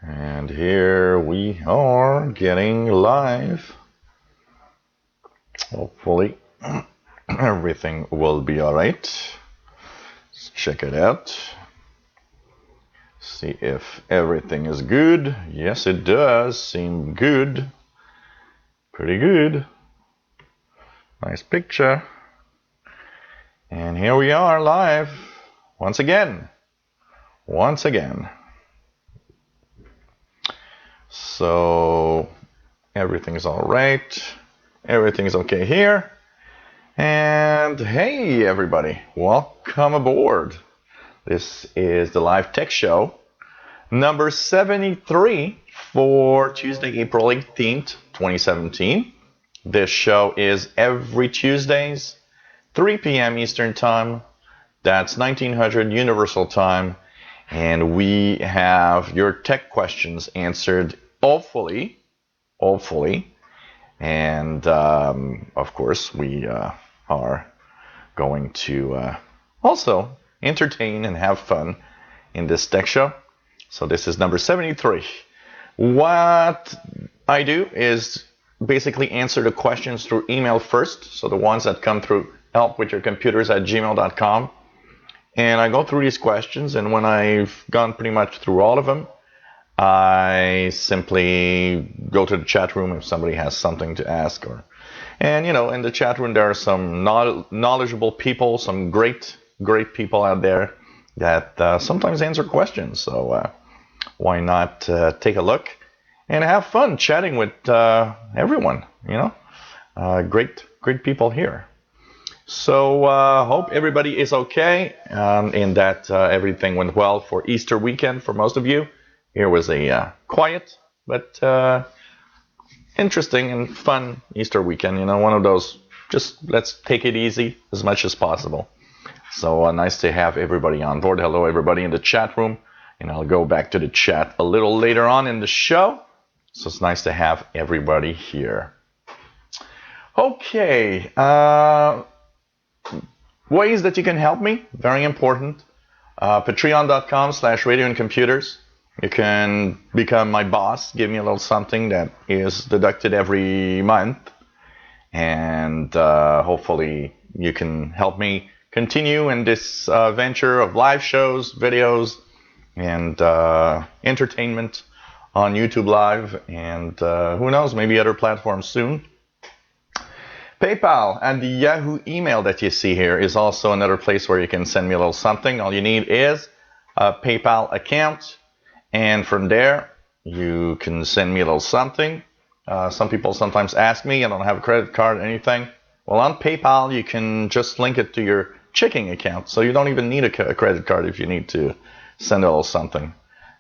And here we are getting live. Hopefully everything will be alright. Let's check it out. See if everything is good. Yes, it does seem good. Pretty good. Nice picture. And here we are live once again. So everything's all right. Everything's okay here. And hey, everybody, welcome aboard. This is the live tech show number 73 for Tuesday, April 18th, 2017. This show is every Tuesdays, 3 p.m. Eastern Time. That's 1900 Universal Time. And we have your tech questions answered, hopefully. And, of course, we are going to also entertain and have fun in this tech show. So this is number 73. What I do is basically answer the questions through email first. So the ones that come through helpwithyourcomputers@gmail.com. And I go through these questions, and when I've gone pretty much through all of them, I simply go to the chat room if somebody has something to ask. And in the chat room there are some knowledgeable people, some great people out there that sometimes answer questions. So why not take a look and have fun chatting with everyone? Great people here. So hope everybody is okay and that everything went well for Easter weekend for most of you. Here was a quiet but interesting and fun Easter weekend. One of those, just let's take it easy as much as possible. So nice to have everybody on board. Hello, everybody in the chat room. And I'll go back to the chat a little later on in the show. So it's nice to have everybody here. Okay. Ways that you can help me, very important. Patreon.com/radioandcomputers. You can become my boss, give me a little something that is deducted every month. And hopefully you can help me continue in this venture of live shows, videos, and entertainment on YouTube Live. And who knows, maybe other platforms soon. PayPal and the Yahoo email that you see here is also another place where you can send me a little something. All you need is a PayPal account. And from there, you can send me a little something. Some people sometimes ask me, I don't have a credit card or anything. Well, on PayPal, you can just link it to your checking account. So you don't even need a credit card if you need to send a little something.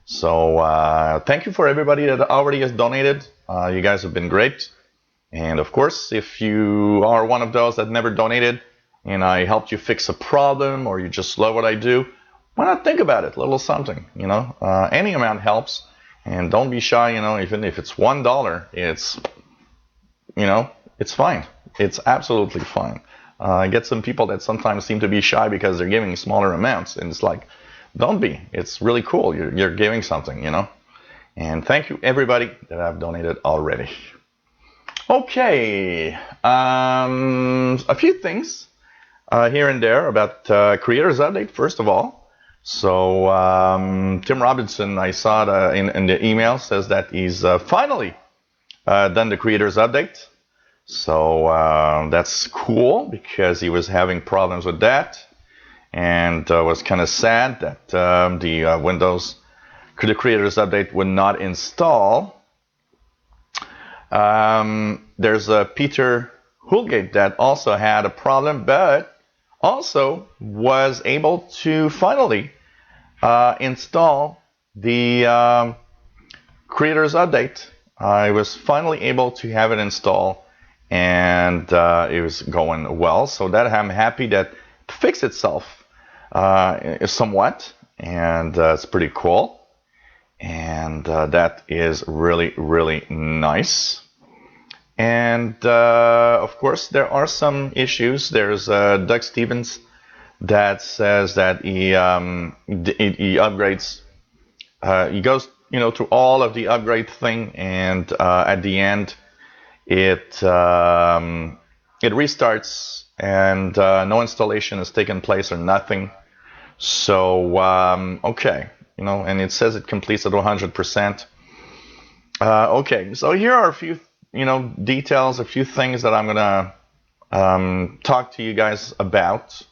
So thank you for everybody that already has donated. You guys have been great. And of course, if you are one of those that never donated and I helped you fix a problem or you just love what I do, why not think about it? A little something, any amount helps. And don't be shy, even if it's $1, it's, it's fine. It's absolutely fine. I get some people that sometimes seem to be shy because they're giving smaller amounts. And it's like, don't be. It's really cool. You're giving something, And thank you, everybody that have donated already. Okay, a few things here and there about Creators Update, first of all. So Tim Robinson, I saw in the email, says that he's finally done the Creators Update. So that's cool because he was having problems with that and was kind of sad that the Windows the Creators Update would not install. There's a Peter Hulgate that also had a problem, but also was able to finally install the Creators Update. I was finally able to have it installed, and it was going well. So that I'm happy that it fixed itself somewhat, and it's pretty cool. And that is really, really nice. And of course, there are some issues. There's Doug Stevens that says that he upgrades. He goes, through all of the upgrade thing, and at the end, it restarts, and no installation has taken place or nothing. So okay, and it says it completes at 100%. Okay, so here are a few, details, a few things that I'm gonna talk to you guys about.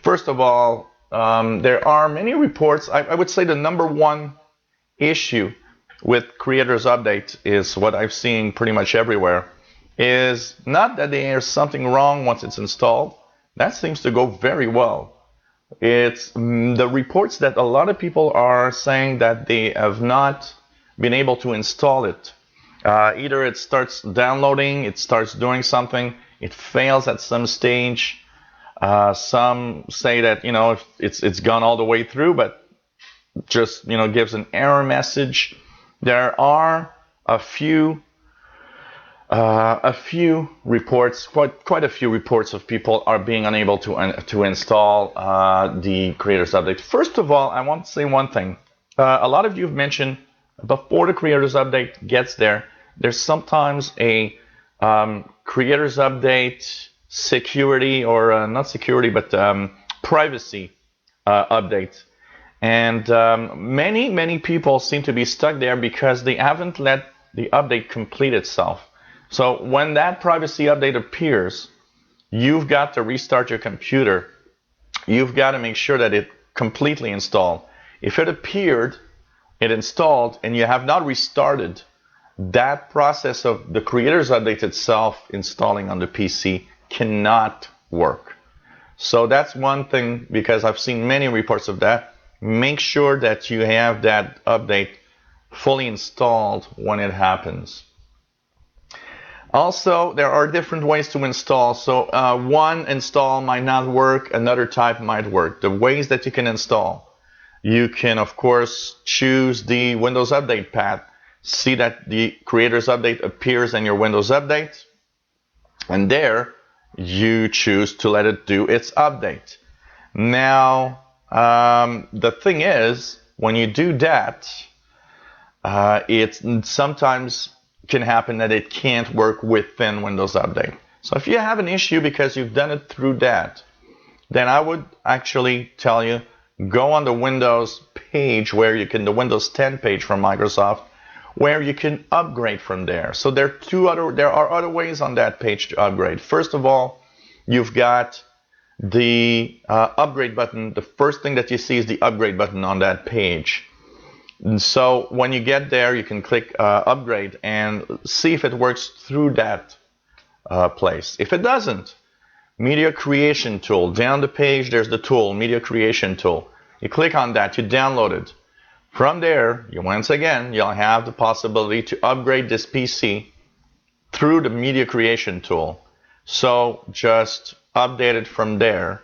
First of all, there are many reports. I would say the number one issue with Creators Update is what I've seen pretty much everywhere, is not that there's something wrong once it's installed. That seems to go very well. It's the reports that a lot of people are saying that they have not been able to install it. Either it starts downloading, it starts doing something, it fails at some stage. Some say that it's gone all the way through, but just gives an error message. There are a few reports, quite a few reports of people are being unable to install the Creators Update. First of all, I want to say one thing. A lot of you have mentioned before the Creators Update gets there, there's sometimes a Creators Update security, or not security, but privacy update. And many people seem to be stuck there because they haven't let the update complete itself. So when that privacy update appears, you've got to restart your computer. You've got to make sure that it completely installed. If it appeared, it installed, and you have not restarted, that process of the Creators Update itself installing on the PC cannot work. So that's one thing, because I've seen many reports of that. Make sure that you have that update fully installed when it happens. Also, there are different ways to install. So one install might not work, another type might work. The ways that you can install: you can, of course, choose the Windows Update path. See that the Creators Update appears in your Windows Update, and there you choose to let it do its update. Now, the thing is, when you do that, it sometimes can happen that it can't work within Windows Update. So if you have an issue because you've done it through that, then I would actually tell you, go on the Windows page where you can, the Windows 10 page from Microsoft, where you can upgrade from there. So there are other ways on that page to upgrade. First of all, you've got the upgrade button. The first thing that you see is the upgrade button on that page. And so when you get there, you can click upgrade and see if it works through that place. If it doesn't, Media Creation Tool. Down the page, there's the tool, Media Creation Tool. You click on that, you download it. From there, once again, you'll have the possibility to upgrade this PC through the Media Creation Tool. So just update it from there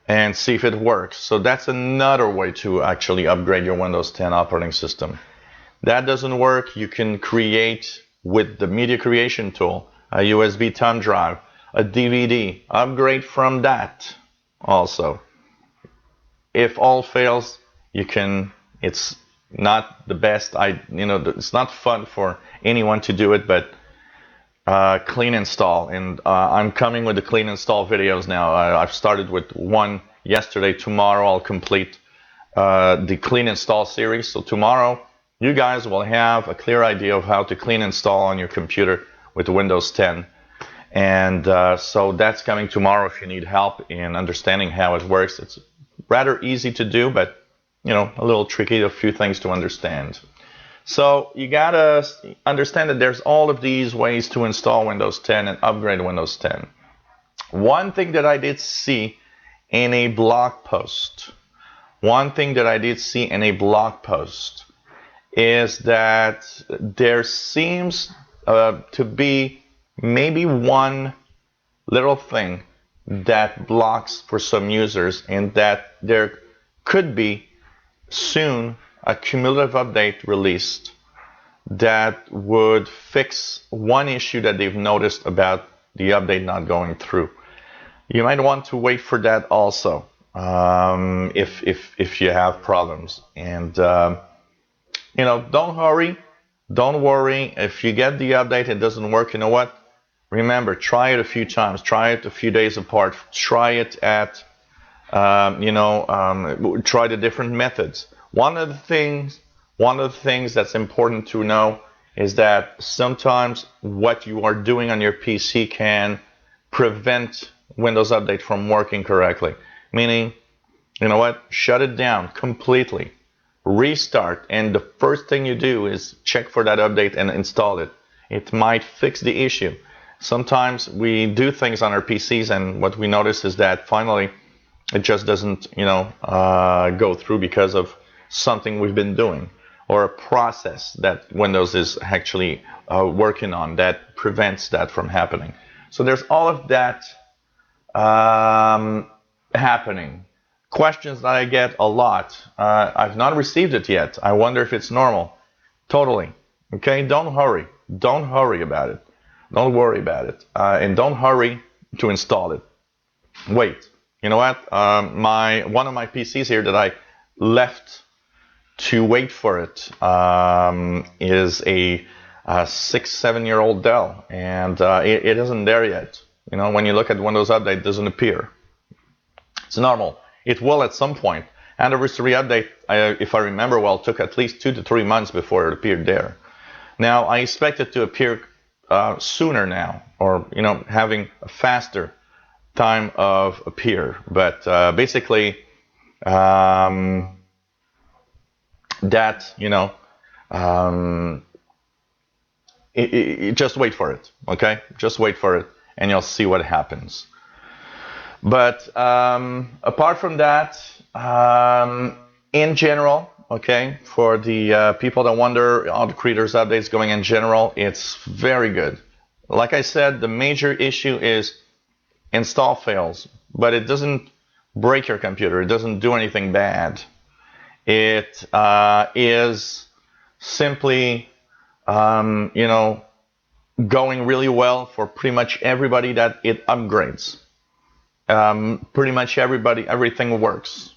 and see if it works. So that's another way to actually upgrade your Windows 10 operating system. That doesn't work, you can create with the Media Creation Tool a USB thumb drive, a DVD, upgrade from that also. If all fails, you can. It's not the best. It's not fun for anyone to do it, but clean install. And I'm coming with the clean install videos now. I've started with one yesterday. Tomorrow I'll complete the clean install series. So tomorrow you guys will have a clear idea of how to clean install on your computer with Windows 10. And so that's coming tomorrow if you need help in understanding how it works. It's rather easy to do, but a little tricky, a few things to understand. So you gotta understand that there's all of these ways to install Windows 10 and upgrade Windows 10. One thing that I did see in a blog post, is that there seems to be maybe one little thing that blocks for some users, and that there could be soon a cumulative update released that would fix one issue that they've noticed about the update not going through. You might want to wait for that also, if you have problems. And don't hurry, don't worry. If you get the update, it doesn't work. You know what? Remember, try it a few times. Try it a few days apart. Try it at try the different methods. One of the things that's important to know is that sometimes what you are doing on your PC can prevent Windows Update from working correctly. Meaning, you know what? Shut it down completely. Restart, and the first thing you do is check for that update and install it. It might fix the issue. Sometimes we do things on our PCs, and what we notice is that finally it just doesn't, go through because of something we've been doing or a process that Windows is actually working on that prevents that from happening. So there's all of that happening. Questions that I get a lot. I've not received it yet. I wonder if it's normal. Totally. Okay, don't hurry. Don't hurry about it. Don't worry about it. And don't hurry to install it. Wait. You know what? One of my PCs here that I left to wait for it is a 6-7-year-old Dell, and it isn't there yet. When you look at Windows Update, it doesn't appear. It's normal. It will at some point. Anniversary update, if I remember well, took at least 2 to 3 months before it appeared there. Now I expect it to appear sooner now, or having a faster time of appear, but basically just wait for it. Okay, just wait for it and you'll see what happens. But apart from that, in general, okay, for the people that wonder how the Creators Update is going in general, it's very good. Like I said, the major issue is install fails, but it doesn't break your computer. It doesn't do anything bad. It is simply, going really well for pretty much everybody that it upgrades. Pretty much everything works.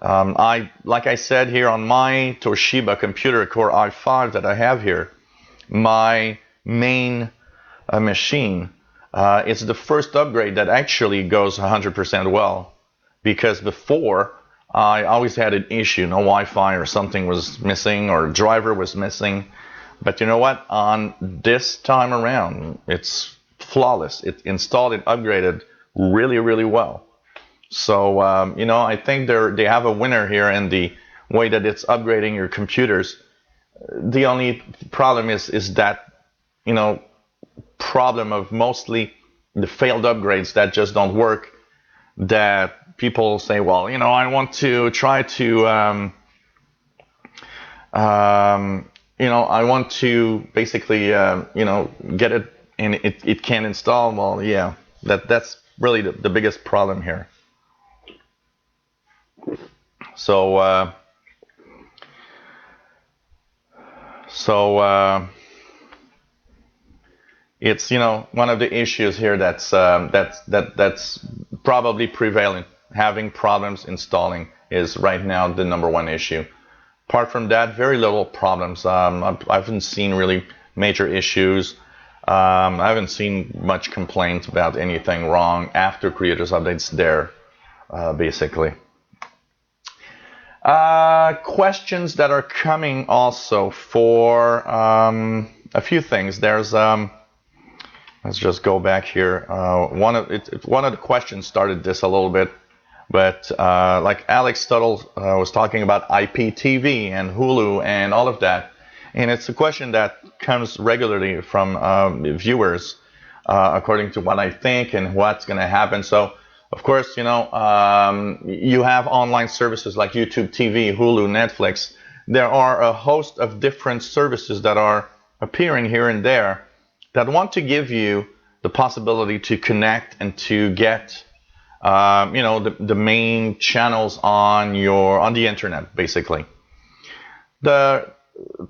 Like I said here on my Toshiba computer, Core i5 that I have here, my main machine, it's the first upgrade that actually goes 100% well, because before I always had an issue, no Wi-Fi or something was missing or driver was missing. But you know what? On this time around, it's flawless. It installed and upgraded really, really well. So, I think they have a winner here in the way that it's upgrading your computers. The only problem is that, problem of mostly the failed upgrades that just don't work, that people say, well, I want to try to, I want to basically, get it and it can't install. Well, yeah, that's really the biggest problem here. So it's one of the issues here that's probably prevalent. Having problems installing is right now the #1 issue. Apart from that, very little problems. I haven't seen really major issues. I haven't seen much complaints about anything wrong after Creators Updates there, basically. Questions that are coming also for a few things. There's let's just go back here. One of the questions started this a little bit, but like Alex Tuttle was talking about IPTV and Hulu and all of that, and it's a question that comes regularly from viewers, according to what I think and what's going to happen. So, of course, you have online services like YouTube TV, Hulu, Netflix. There are a host of different services that are appearing here and there that want to give you the possibility to connect and to get, the main channels on the internet, basically. The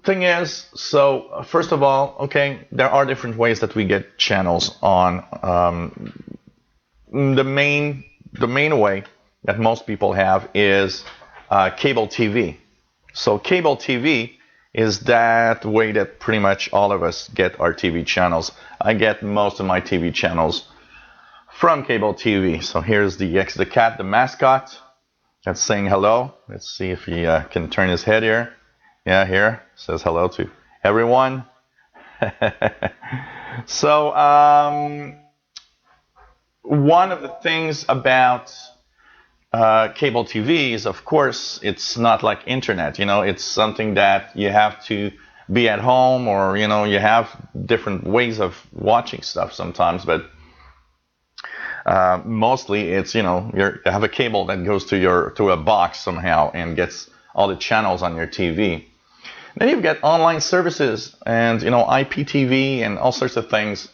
thing is, so first of all, okay, there are different ways that we get channels on the main way that most people have is cable TV. So cable TV is that way that pretty much all of us get our TV channels. I get most of my TV channels from cable TV. So here's the cat, the mascot, that's saying hello. Let's see if he can turn his head here. Yeah, here says hello to everyone. So one of the things about cable TV is, of course, it's not like internet. It's something that you have to be at home, or you have different ways of watching stuff sometimes. But mostly, it's you have a cable that goes to a box somehow and gets all the channels on your TV. Then you've got online services and IPTV and all sorts of things.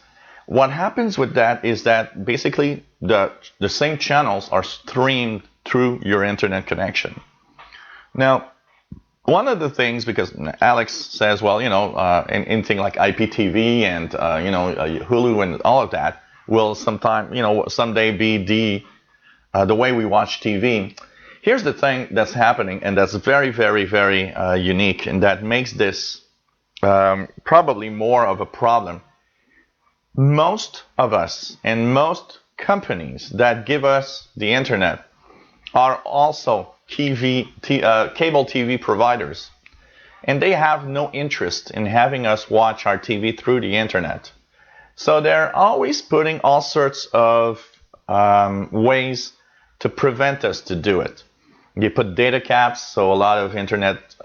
What happens with that is that basically the same channels are streamed through your internet connection. Now, one of the things, because Alex says, well, anything like IPTV and Hulu and all of that will someday be the way we watch TV. Here's the thing that's happening, and that's very, very, very unique, and that makes this probably more of a problem. Most of us and most companies that give us the internet are also cable TV providers, and they have no interest in having us watch our TV through the internet. So they're always putting all sorts of ways to prevent us to do it. You put data caps, so a lot of internet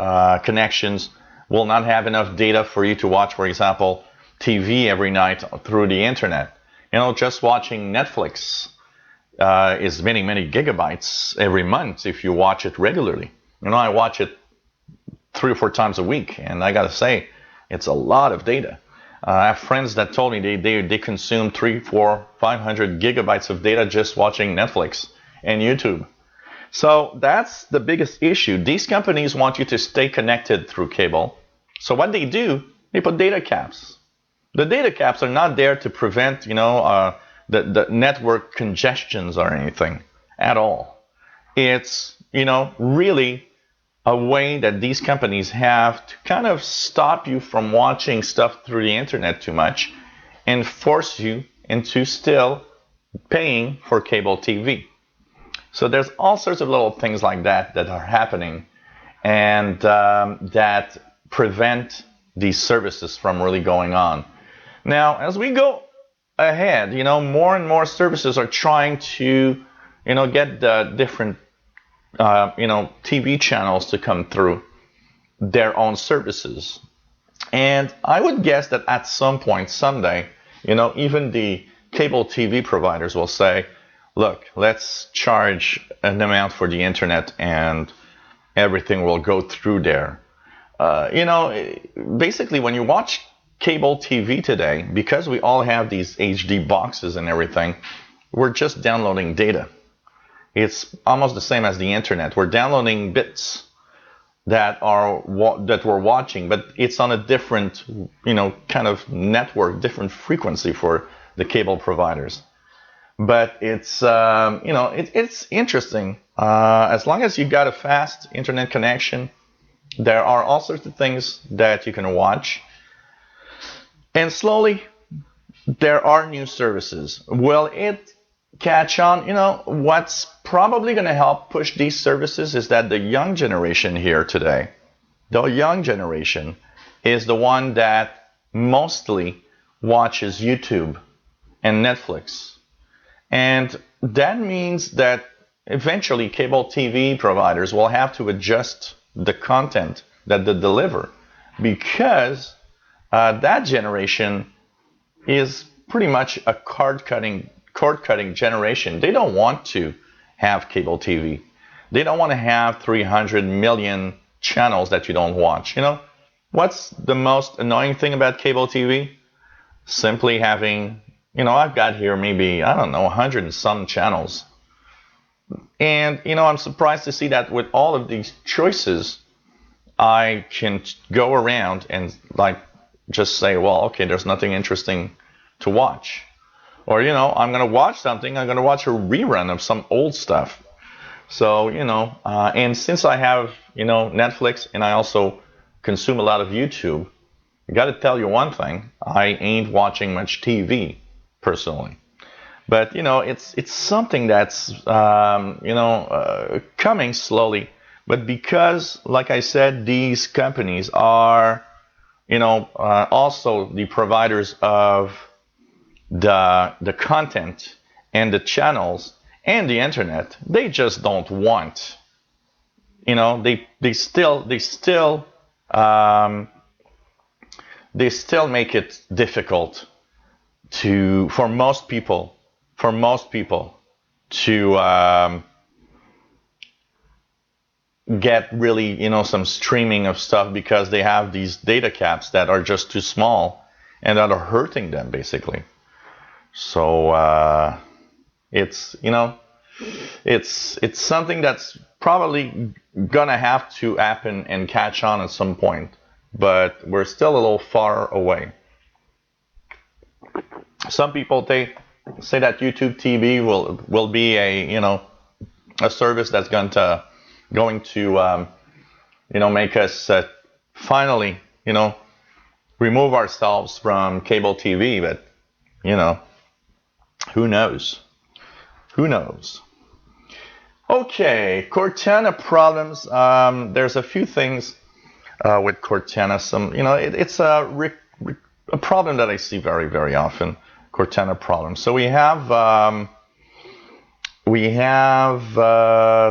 connections will not have enough data for you to watch, for example, TV every night through the internet. Just watching Netflix is many, many gigabytes every month if you watch it regularly. I watch it 3 or 4 times a week, and I gotta say, it's a lot of data. I have friends that told me they consume 300, 400, 500 gigabytes of data just watching Netflix and YouTube. So that's the biggest issue. These companies want you to stay connected through cable. So what they do, they put data caps. The data caps are not there to prevent, the network congestions or anything at all. It's, really a way that these companies have to kind of stop you from watching stuff through the internet too much and force you into still paying for cable TV. So there's all sorts of little things like that are happening, and that prevent these services from really going on. Now, as we go ahead, more and more services are trying to, get the different, TV channels to come through their own services. And I would guess that at some point, someday, even the cable TV providers will say, look, let's charge an amount for the internet and everything will go through there. Basically, when you watch cable TV today, because we all have these HD boxes and everything, we're just downloading data. It's almost the same as the internet. We're downloading bits that we're watching, but it's on a different, kind of network, different frequency for the cable providers. But it's, it's interesting. As long as you got a fast internet connection, there are all sorts of things that you can watch. And slowly, there are new services. Will it catch on? What's probably going to help push these services is that the young generation here today, the young generation is the one that mostly watches YouTube and Netflix. And that means that eventually cable TV providers will have to adjust the content that they deliver, because that generation is pretty much a cord-cutting generation. They don't want to have cable TV. They don't want to have 300 million channels that you don't watch. What's the most annoying thing about cable TV? Simply having, I've got here maybe, 100 and some channels. And, I'm surprised to see that with all of these choices, I can go around and just say, well, okay, there's nothing interesting to watch. Or, I'm going to watch something, I'm going to watch a rerun of some old stuff. So, and since I have, Netflix, and I also consume a lot of YouTube, I got to tell you one thing, I ain't watching much TV personally. But, it's something that's, coming slowly. But because, like I said, these companies are, also the providers of the content and the channels and the internet, they just don't want, um, they still make it difficult for most people to get really, some streaming of stuff, because they have these data caps that are just too small and that are hurting them basically. So it's it's something that's probably gonna have to happen and catch on at some point, but we're still a little far away. Some people say that YouTube TV will be a service that's going to make us finally remove ourselves from cable TV, but who knows? Who knows? Okay, Cortana problems. There's a few things with Cortana. Some, it's a problem that I see very, very often. Cortana problems. So we have,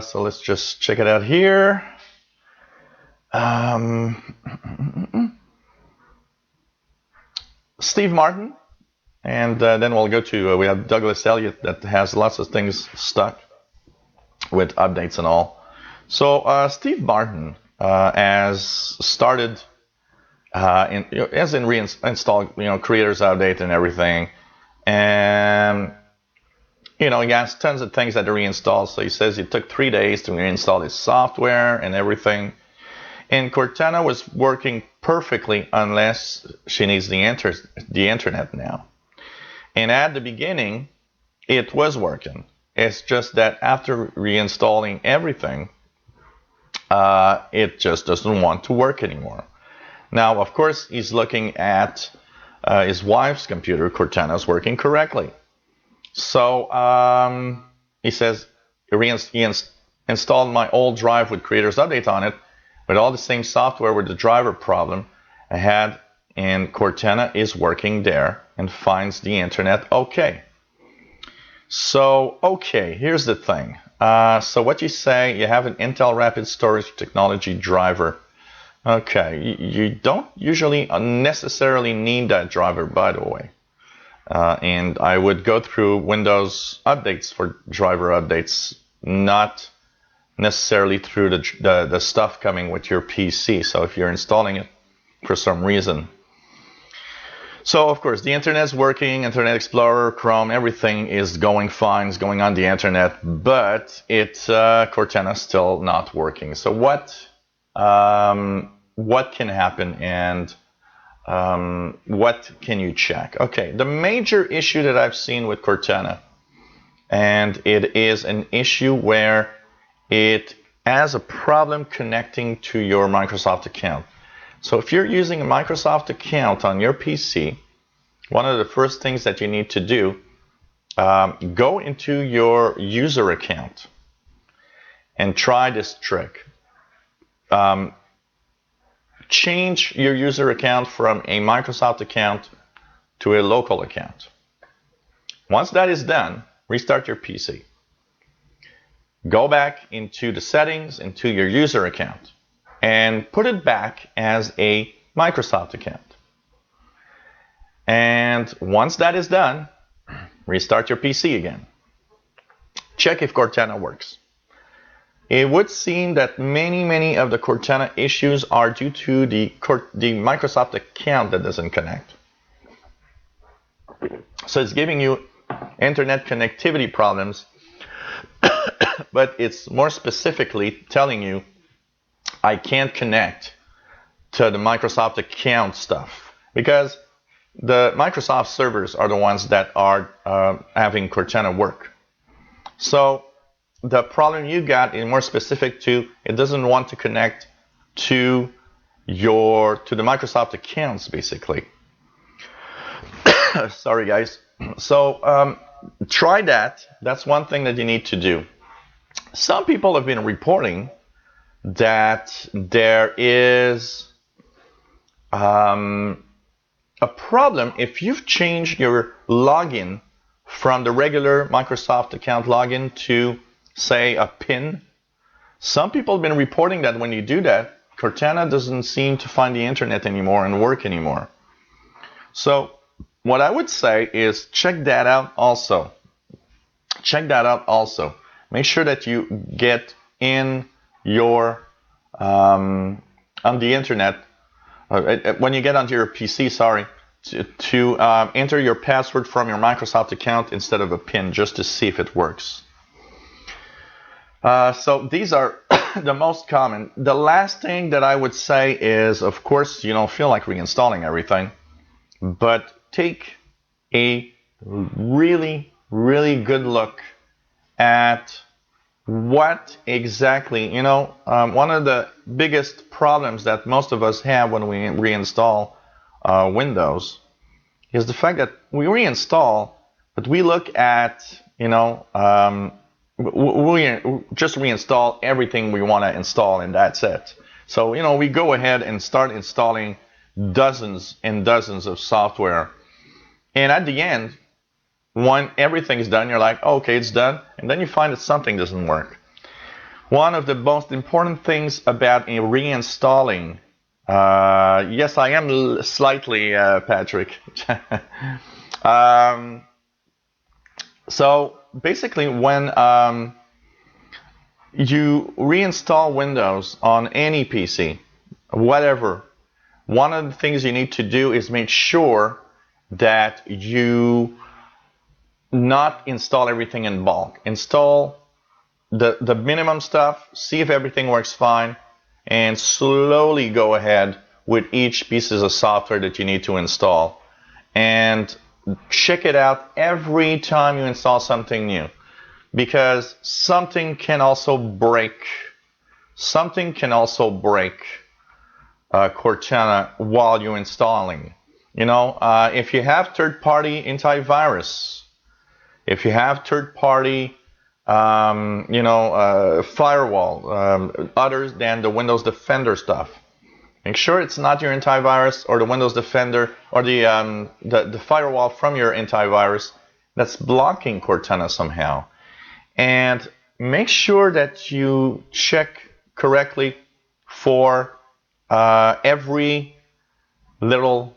so let's just check it out here. Steve Martin. And then we'll go to, we have Douglas Elliott that has lots of things stuck with updates and all. So Steve Martin has started, as in reinstall, Creators Update and everything. And, he has tons of things that to reinstall. So he says it took 3 days to reinstall his software and everything. And Cortana was working perfectly unless she needs the internet now. And at the beginning, it was working. It's just that after reinstalling everything, it just doesn't want to work anymore. Now, of course, he's looking at his wife's computer. Cortana's working correctly. So he says he installed my old drive with Creators Update on it, with all the same software with the driver problem I had, and Cortana is working there and finds the internet okay. So, okay, here's the thing. So what you say, you have an Intel Rapid Storage Technology driver. Okay, you don't usually necessarily need that driver, by the way. And I would go through Windows updates for driver updates, not necessarily through the stuff coming with your PC. So if you're installing it for some reason. So of course the internet's working, Internet Explorer, Chrome, everything is going fine, is going on the internet, but Cortana's still not working. So what can happen, and what can you check? Okay, the major issue that I've seen with Cortana, and it is an issue where it has a problem connecting to your Microsoft account. So if you're using a Microsoft account on your PC, one of the first things that you need to do, go into your user account and try this trick. Change your user account from a Microsoft account to a local account. Once that is done, restart your PC. Go back into the settings, into your user account, and put it back as a Microsoft account. And once that is done, restart your PC again. Check if Cortana works. It would seem that many of the Cortana issues are due to the Microsoft account that doesn't connect. So it's giving you internet connectivity problems, but it's more specifically telling you, I can't connect to the Microsoft account stuff. Because the Microsoft servers are the ones that are having Cortana work. So the problem you got is more specific to it doesn't want to connect to the Microsoft accounts, basically. Sorry, guys. So try that. That's one thing that you need to do. Some people have been reporting that there is a problem if you've changed your login from the regular Microsoft account login to, say, a PIN. Some people have been reporting that when you do that, Cortana doesn't seem to find the internet anymore and work anymore. So what I would say is check that out also. Check that out also. Make sure that you get in your on the internet when you get onto your PC, sorry, to enter your password from your Microsoft account instead of a PIN, just to see if it works. So these are the most common. The last thing that I would say is, of course, you don't feel like reinstalling everything, but take a really, really good look at what exactly, one of the biggest problems that most of us have when we reinstall Windows is the fact that we reinstall, but we look at, we just reinstall everything we want to install and that's it. So, we go ahead and start installing dozens and dozens of software. And at the end, when everything's done, you're like, okay, it's done. And then you find that something doesn't work. One of the most important things about reinstalling, yes, I am slightly, Patrick. So basically, when you reinstall Windows on any PC, whatever, one of the things you need to do is make sure that you not install everything in bulk. Install the minimum stuff, see if everything works fine, and slowly go ahead with each pieces of software that you need to install. And check it out every time you install something new, because something can also break. Something can also break Cortana while you're installing. If you have third-party antivirus, if you have third-party, firewall, others than the Windows Defender stuff, make sure it's not your antivirus or the Windows Defender or the firewall from your antivirus that's blocking Cortana somehow. And make sure that you check correctly for every little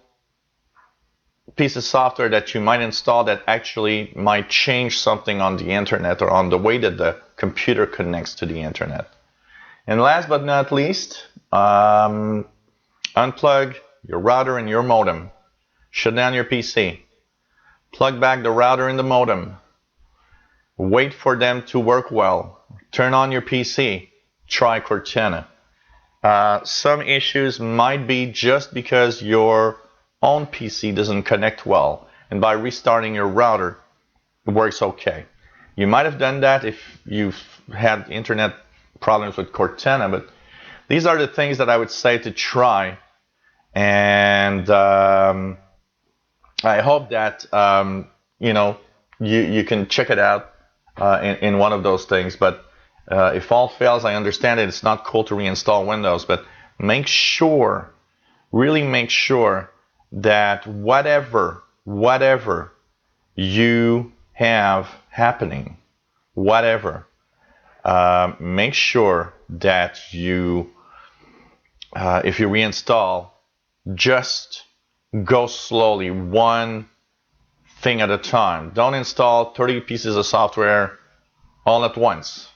piece of software that you might install that actually might change something on the internet or on the way that the computer connects to the internet. And last but not least, unplug your router and your modem. Shut down your PC. Plug back the router and the modem. Wait for them to work well. Turn on your PC. Try Cortana. Some issues might be just because your own PC doesn't connect well, and by restarting your router, it works okay. You might have done that if you've had internet problems with Cortana, but these are the things that I would say to try. And I hope that you can check it out in one of those things. But if all fails, I understand it. It's not cool to reinstall Windows, but make sure, really make sure that whatever you have happening, make sure that you, if you reinstall, just go slowly, one thing at a time. Don't install 30 pieces of software all at once.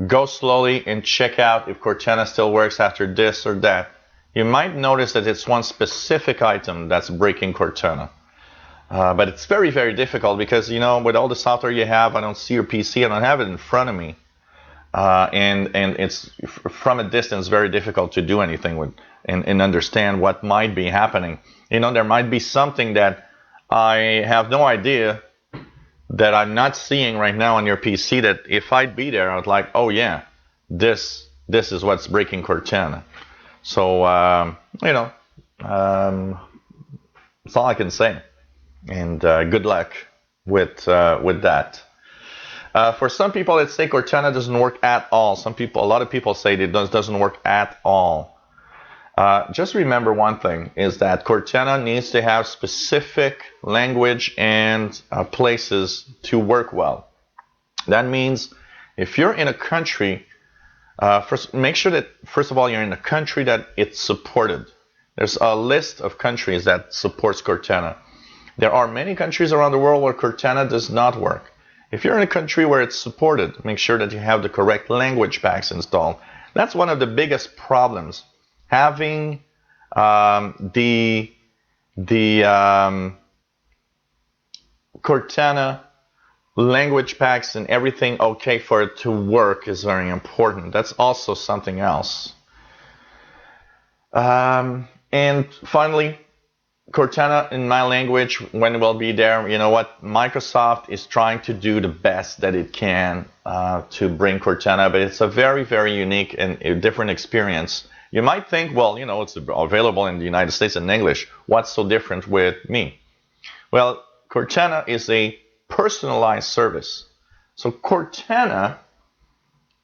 Go slowly and check out if Cortana still works after this or that. You might notice that it's one specific item that's breaking Cortana. But it's very, very difficult because, with all the software you have, I don't see your PC, I don't have it in front of me. and it's from a distance very difficult to do anything with and understand what might be happening. There might be something that I have no idea that I'm not seeing right now on your PC, that if I'd be there, I was like, oh yeah, this is what's breaking Cortana. So that's all I can say. And good luck with that. For some people, let's say Cortana doesn't work at all. A lot of people say it doesn't work at all. Just remember one thing, is that Cortana needs to have specific language and places to work well. That means if you're in a country, make sure that, first of all, you're in a country that it's supported. There's a list of countries that supports Cortana. There are many countries around the world where Cortana does not work. If you're in a country where it's supported, make sure that you have the correct language packs installed. That's one of the biggest problems. Having the Cortana language packs and everything okay for it to work is very important. That's also something else. And finally, Cortana in my language, when it will be there, you know what? Microsoft is trying to do the best that it can to bring Cortana, but it's a very, very unique and a different experience. You might think, well, it's available in the United States in English. What's so different with me? Well, Cortana is a personalized service. So Cortana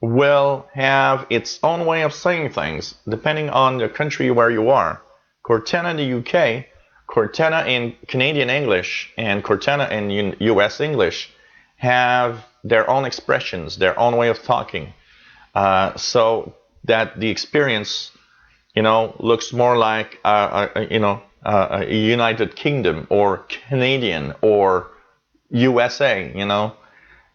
will have its own way of saying things depending on the country where you are. Cortana in the UK, Cortana in Canadian English, and Cortana in US English have their own expressions, their own way of talking, so that the experience, looks more like a United Kingdom or Canadian or USA.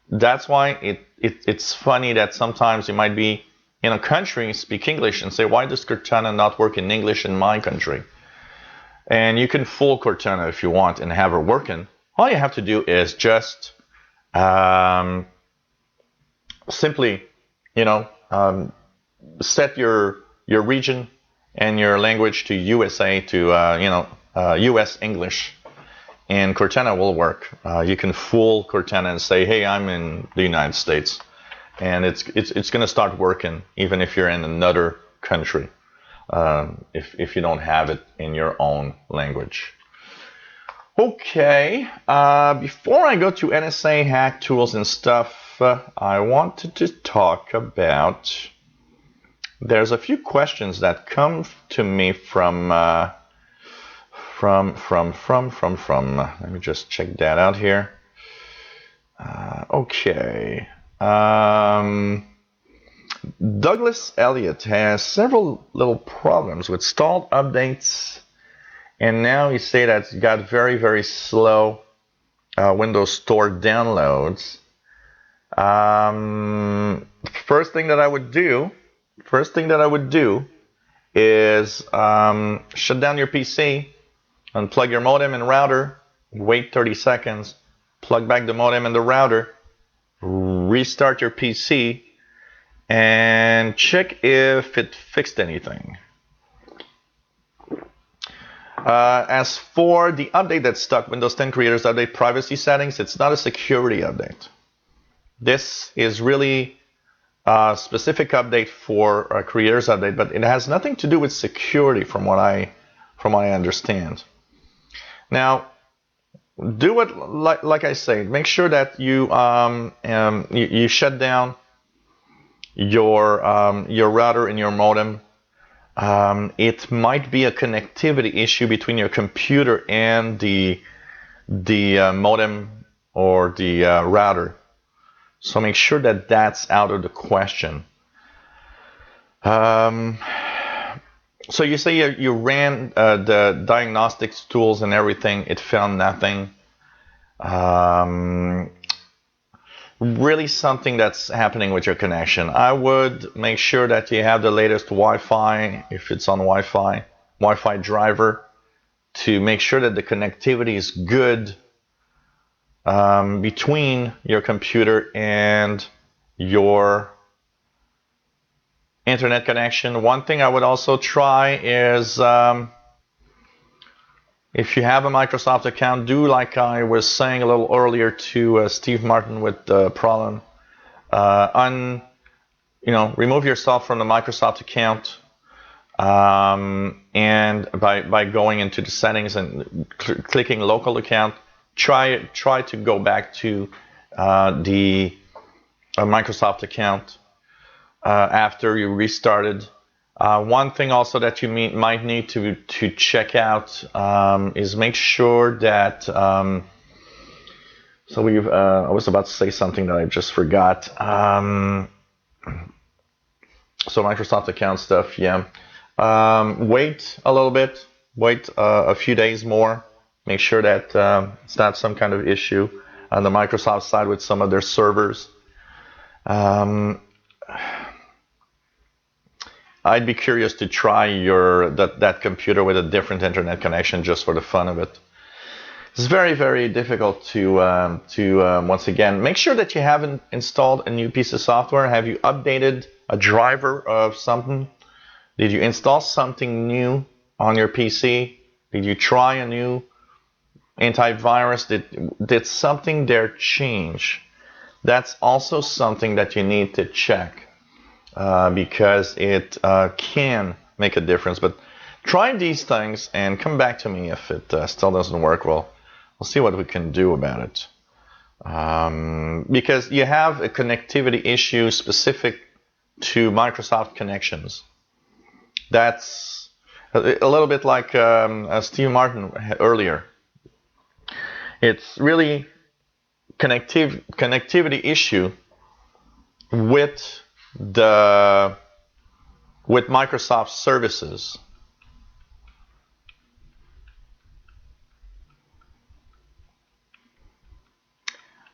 That's why it's funny that sometimes you might be in a country, speak English, and say, why does Cortana not work in English in my country? And you can fool Cortana if you want and have her working. All you have to do is just simply, set your region and your language to USA, to US English, and Cortana will work. You can fool Cortana and say, hey, I'm in the United States, and it's going to start working even if you're in another country, if you don't have it in your own language. Okay, before I go to NSA hack tools and stuff, I wanted to talk about, there's a few questions that come to me from let me just check that out here. Okay. Douglas Elliott has several little problems with stalled updates, and now he say that he got very, very slow Windows Store downloads. First thing that I would do is shut down your PC, unplug your modem and router, wait 30 seconds, plug back the modem and the router, restart your PC, and check if it fixed anything. As for the update that's stuck, Windows 10 Creators Update privacy settings, it's not a security update. This is really a specific update for a Creators Update, but it has nothing to do with security from what I understand. Now, do it like I say. Make sure that you you shut down your router and your modem. It might be a connectivity issue between your computer and the modem or the router. So make sure that that's out of the question. So you say you ran the diagnostics tools and everything, it found nothing. Really something that's happening with your connection. I would make sure that you have the latest Wi-Fi, if it's on Wi-Fi driver, to make sure that the connectivity is good between your computer and your internet connection. One thing I would also try is if you have a Microsoft account, do like I was saying a little earlier to Steve Martin with the problem. Remove yourself from the Microsoft account, and by going into the settings and clicking local account, try to go back to the Microsoft account after you restarted. One thing also that you might need to check out is make sure that I was about to say something that I just forgot. So Microsoft account stuff, yeah. Wait a little bit, wait a few days more. Make sure that it's not some kind of issue on the Microsoft side with some of their servers. I'd be curious to try that computer with a different internet connection just for the fun of it. It's very, very difficult to once again, make sure that you haven't installed a new piece of software. Have you updated a driver of something? Did you install something new on your PC? Did you try a new antivirus? Did something there change? That's also something that you need to check because it can make a difference. But try these things and come back to me if it still doesn't work well. We'll see what we can do about it. Because you have a connectivity issue specific to Microsoft connections. That's a little bit like Steve Martin earlier. It's really connectivity issue with Microsoft services.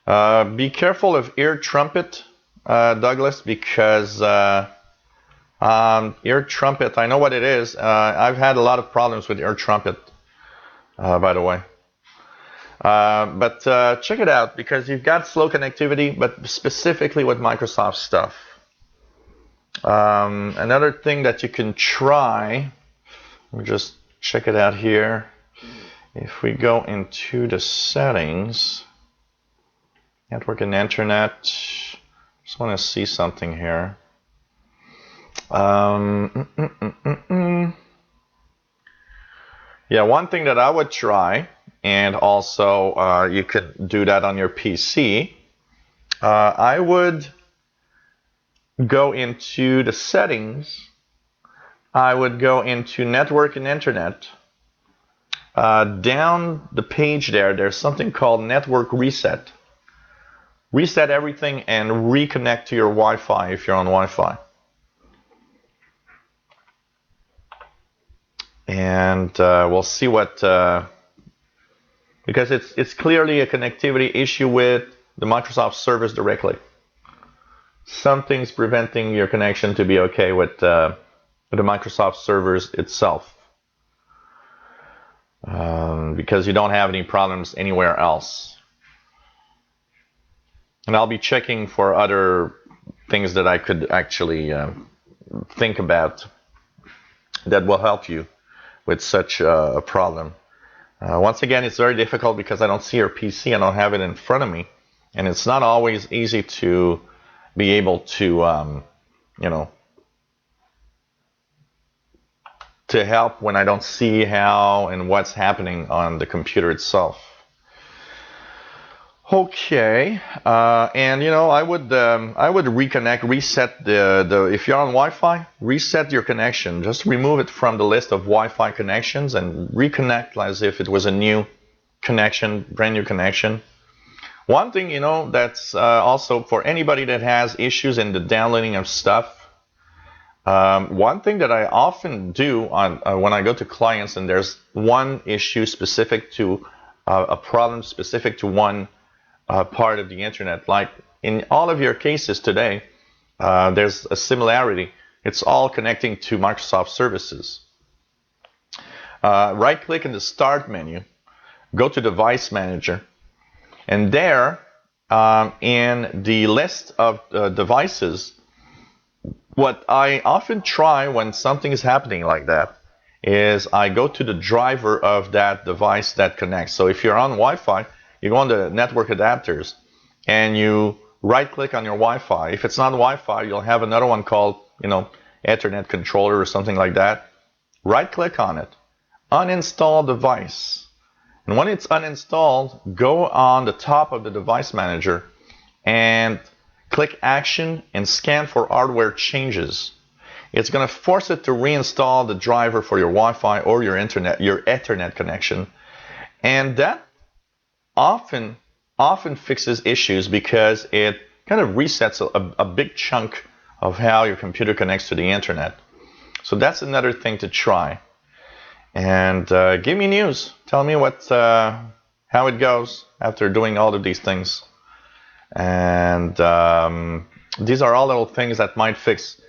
Be careful of ear trumpet, Douglas, because ear trumpet, I know what it is. I've had a lot of problems with ear trumpet, by the way. But check it out, because you've got slow connectivity, but specifically with Microsoft stuff. Another thing that you can try, let me just check it out here. If we go into the settings, network and internet, just want to see something here. Yeah, one thing that I would try, and also you can do that on your PC, I would go into the settings. I would go into network and internet. Down the page there's something called network reset. Reset everything and reconnect to your Wi-Fi if you're on Wi-Fi. And we'll see what, because it's clearly a connectivity issue with the Microsoft servers directly. Something's preventing your connection to be okay with the Microsoft servers itself, because you don't have any problems anywhere else. And I'll be checking for other things that I could actually think about that will help you with such a problem. Once again, it's very difficult because I don't see your PC, I don't have it in front of me, and it's not always easy to be able to, to help when I don't see how and what's happening on the computer itself. Okay, and I would reconnect, reset if you're on Wi-Fi, reset your connection. Just remove it from the list of Wi-Fi connections and reconnect as if it was a new connection, brand new connection. One thing, that's also for anybody that has issues in the downloading of stuff. One thing that I often do when I go to clients and there's one issue specific to a problem specific to one part of the internet, like in all of your cases today, there's a similarity. It's all connecting to Microsoft services. Right click in the start menu, go to device manager, and there in the list of devices, what I often try when something is happening like that is I go to the driver of that device that connects. So if you're on Wi-Fi, you go on the network adapters and you right-click on your Wi-Fi. If it's not Wi-Fi, you'll have another one called, Ethernet controller or something like that. Right-click on it, uninstall device. And when it's uninstalled, go on the top of the device manager and click Action and scan for hardware changes. It's going to force it to reinstall the driver for your Wi-Fi or your Ethernet connection. And that often fixes issues because it kind of resets a big chunk of how your computer connects to the internet. So that's another thing to try. And give me news. Tell me how it goes after doing all of these things. And these are all little things that might fix.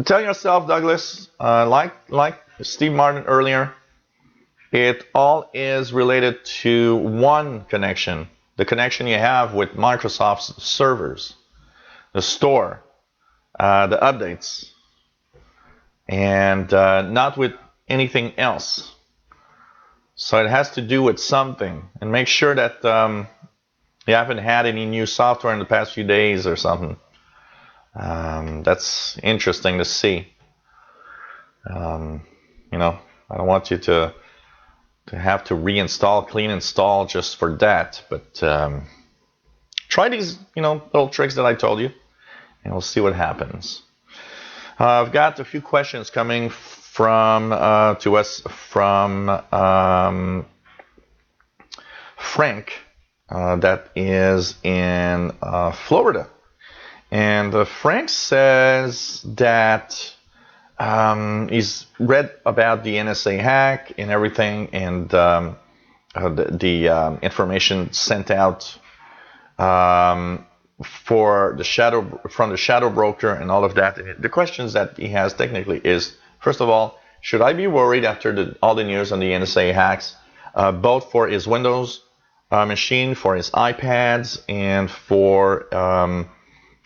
Tell yourself, Douglas, like Steve Martin earlier, it all is related to one connection, the connection you have with Microsoft's servers, the store, the updates, and not with anything else. So it has to do with something. And make sure that you haven't had any new software in the past few days or something. That's interesting to see. I don't want you to have to reinstall, clean install just for that. But try these, little tricks that I told you, and we'll see what happens. I've got a few questions coming to us from Frank, that is in Florida. And Frank says that he's read about the NSA hack and everything, and the information sent out from the shadow broker and all of that. The questions that he has technically is, first of all, should I be worried after all the news on the NSA hacks, both for his Windows machine, for his iPads, and for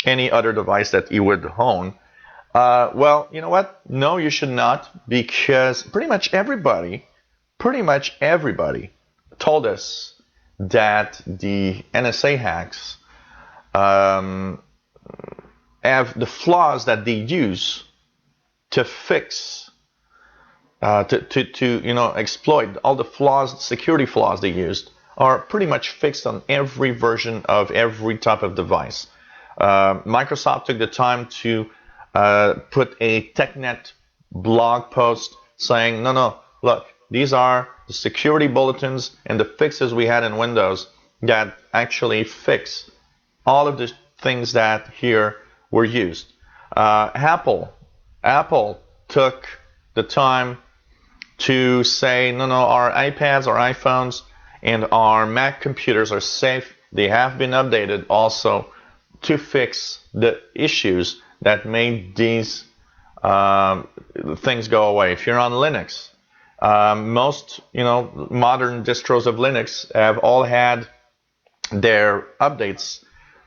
any other device that he would own? Well, you know what? No, you should not, because pretty much everybody told us that the NSA hacks have the flaws that they use to fix, to exploit. All the flaws, security flaws they used, are pretty much fixed on every version of every type of device. Microsoft took the time to put a TechNet blog post saying, no, look, these are the security bulletins and the fixes we had in Windows that actually fix all of the things that here were used. Apple took the time to say, no, our iPads, our iPhones, and our Mac computers are safe. They have been updated also to fix the issues that made these things go away. If you're on Linux, most modern distros of Linux have all had their updates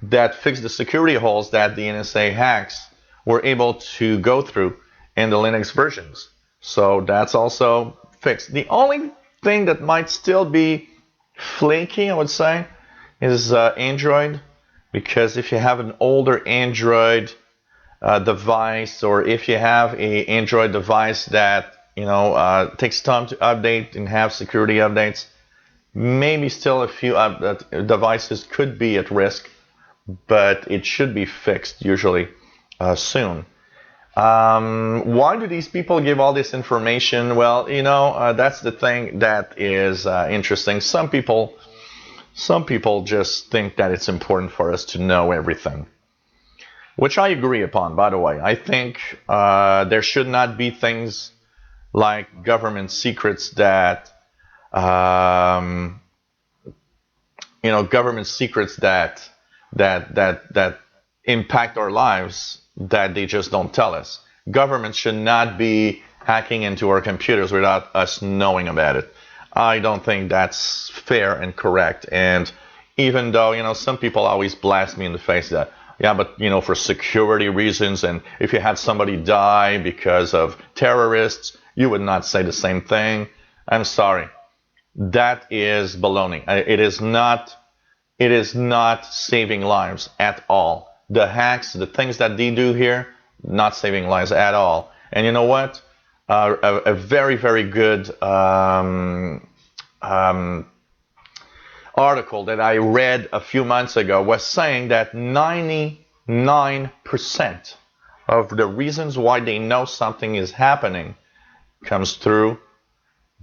that fix the security holes that the NSA hacks were able to go through in the Linux versions. So that's also fixed. The only thing that might still be flaky, I would say, is Android, because if you have an older Android device, or if you have a Android device that takes time to update and have security updates, maybe still a few devices could be at risk, but it should be fixed usually soon. Why do these people give all this information? Well, that's the thing that is interesting. Some people just think that it's important for us to know everything, which I agree upon, by the way. I think there should not be things like government secrets that that impact our lives, that they just don't tell us. Government should not be hacking into our computers without us knowing about it. I don't think that's fair and correct. And even though, some people always blast me in the face that, Yeah, but for security reasons, and if you had somebody die because of terrorists, you would not say the same thing. I'm sorry. That is baloney. It is not. It is not saving lives at all. The hacks, the things that they do here, not saving lives at all. And you know what? A very, very good article that I read a few months ago was saying that 99% of the reasons why they know something is happening comes through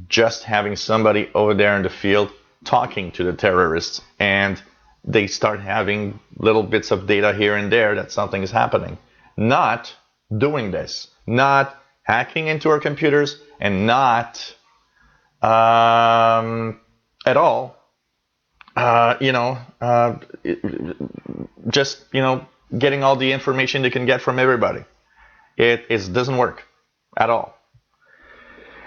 just having somebody over there in the field talking to the terrorists, and they start having little bits of data here and there that something is happening. Not doing this, not hacking into our computers, and not at all, just getting all the information they can get from everybody. It doesn't work at all.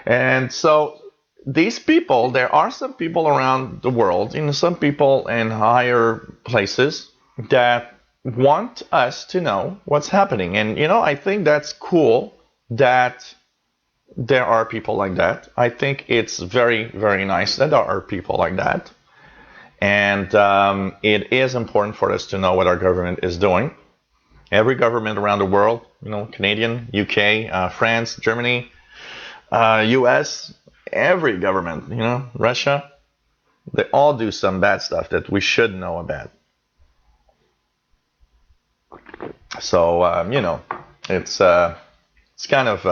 And so these people, there are some people around the world, some people in higher places that want us to know what's happening. And, I think that's cool that there are people like that. I think it's very, very nice that there are people like that. And it is important for us to know what our government is doing. Every government around the world, Canadian, UK, France, Germany, US, every government, Russia, they all do some bad stuff that we should know about. So, it's kind of,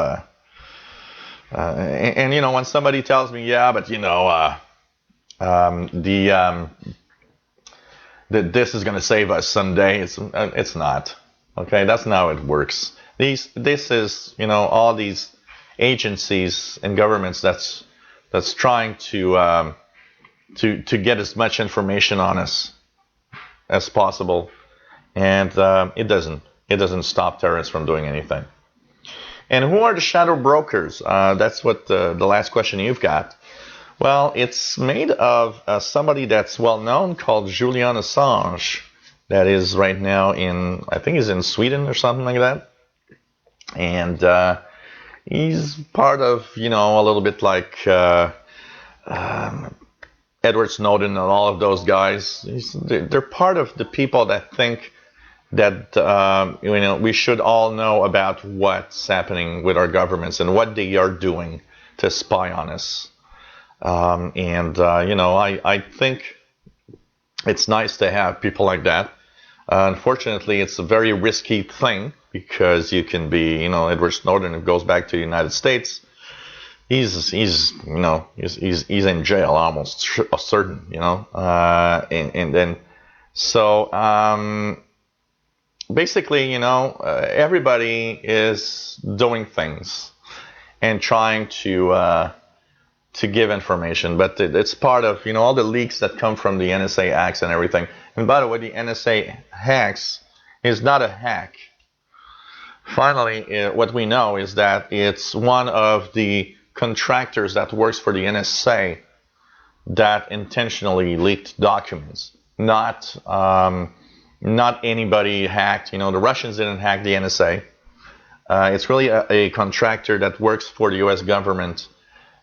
and when somebody tells me, yeah, but that this is going to save us someday, it's not. Okay, that's not how it works. This is, all these agencies and governments that's trying to get as much information on us as possible, and it doesn't stop terrorists from doing anything. And who are the shadow brokers? That's what the last question you've got. Well, it's made of somebody that's well known called Julian Assange, that is right now I think he's in Sweden or something like that, and he's part of, a little bit like Edward Snowden and all of those guys. They're part of the people that think that we should all know about what's happening with our governments and what they are doing to spy on us. I think it's nice to have people like that. Unfortunately, it's a very risky thing, because you can be, Edward Snowden, who goes back to the United States, he's in jail almost certain, and then so basically, everybody is doing things and trying to give information, but it's part of all the leaks that come from the NSA hacks and everything. And by the way, the NSA hacks is not a hack. Finally, what we know is that it's one of the contractors that works for the NSA that intentionally leaked documents. Not anybody hacked. The Russians didn't hack the NSA. It's really a contractor that works for the U.S. government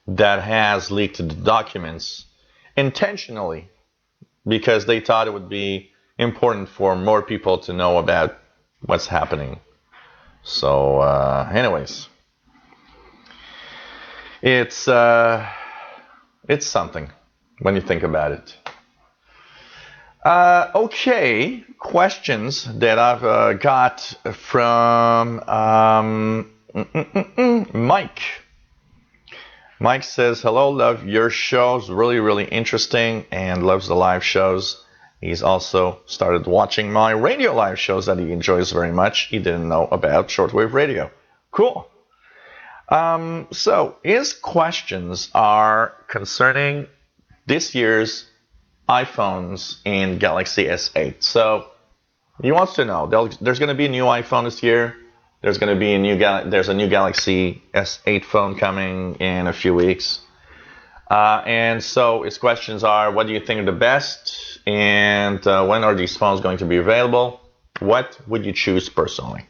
that has leaked the documents intentionally, because they thought it would be important for more people to know about what's happening. So, anyways, it's something when you think about it. Okay, questions that I've got from Mike. Mike says, hello, love your shows, really, really interesting, and loves the live shows. He's also started watching my radio live shows that he enjoys very much. He didn't know about shortwave radio. Cool. So his questions are concerning this year's iPhones and Galaxy S8. So he wants to know, there's going to be a new iPhone this year. There's going to be there's a new Galaxy S8 phone coming in a few weeks. And so his questions are, what do you think are the best? And when are these phones going to be available? What would you choose personally?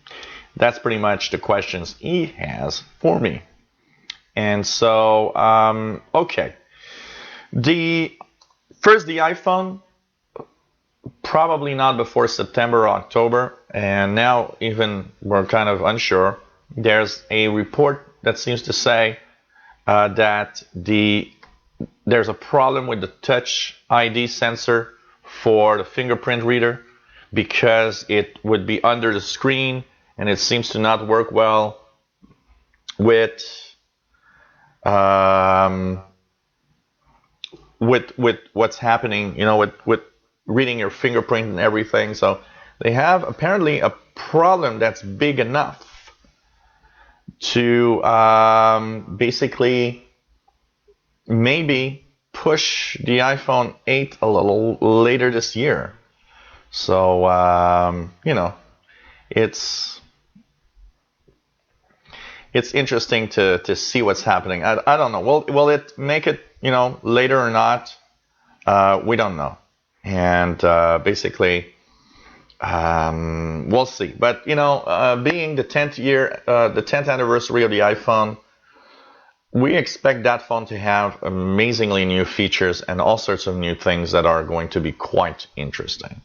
That's pretty much the questions he has for me. And so, okay. The iPhone, probably not before September or October. And now even we're kind of unsure. There's a report that seems to say that there's a problem with the Touch ID sensor for the fingerprint reader because it would be under the screen and it seems to not work well with what's happening, with reading your fingerprint and everything. So they have apparently a problem that's big enough to basically maybe push the iPhone 8 a little later this year. So, it's interesting to see what's happening. I don't know. Will it make it, later or not? We don't know. And basically, we'll see. But, being the 10th anniversary of the iPhone, we expect that phone to have amazingly new features and all sorts of new things that are going to be quite interesting.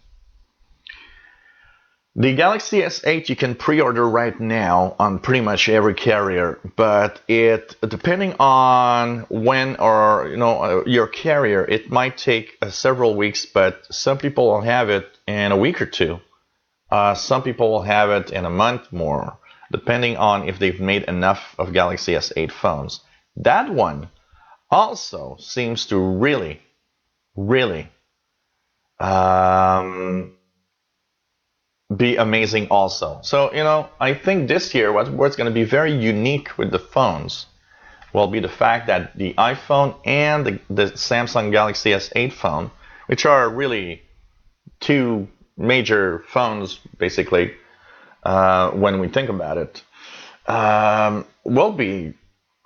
The Galaxy S8 you can pre-order right now on pretty much every carrier, but depending on when or your carrier, it might take several weeks, but some people will have it in a week or two. Some people will have it in a month more, depending on if they've made enough of Galaxy S8 phones. That one also seems to really, really be amazing also. So, I think this year what's going to be very unique with the phones will be the fact that the iPhone and the Samsung Galaxy S8 phone, which are really two major phones, basically, when we think about it, will be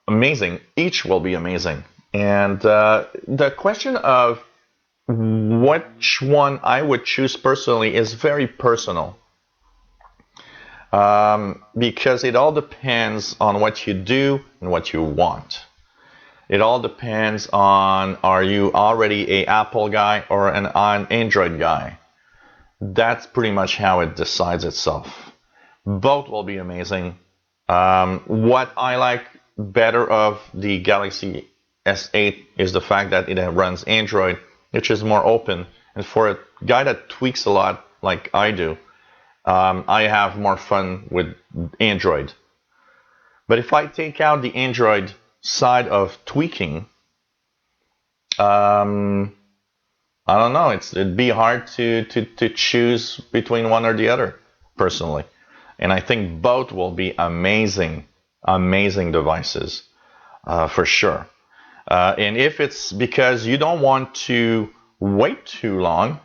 amazing. Each will be amazing. And the question of which one I would choose personally is very personal. Because it all depends on what you do and what you want. It all depends on, are you already an Apple guy or an Android guy? That's pretty much how it decides itself. Both will be amazing. What I like better of the Galaxy S8 is the fact that it runs Android, which is more open. And for a guy that tweaks a lot like I do, I have more fun with Android. But if I take out the Android side of tweaking, I don't know. It'd be hard to choose between one or the other, personally. And I think both will be amazing devices, for sure. And if it's because you don't want to wait too long,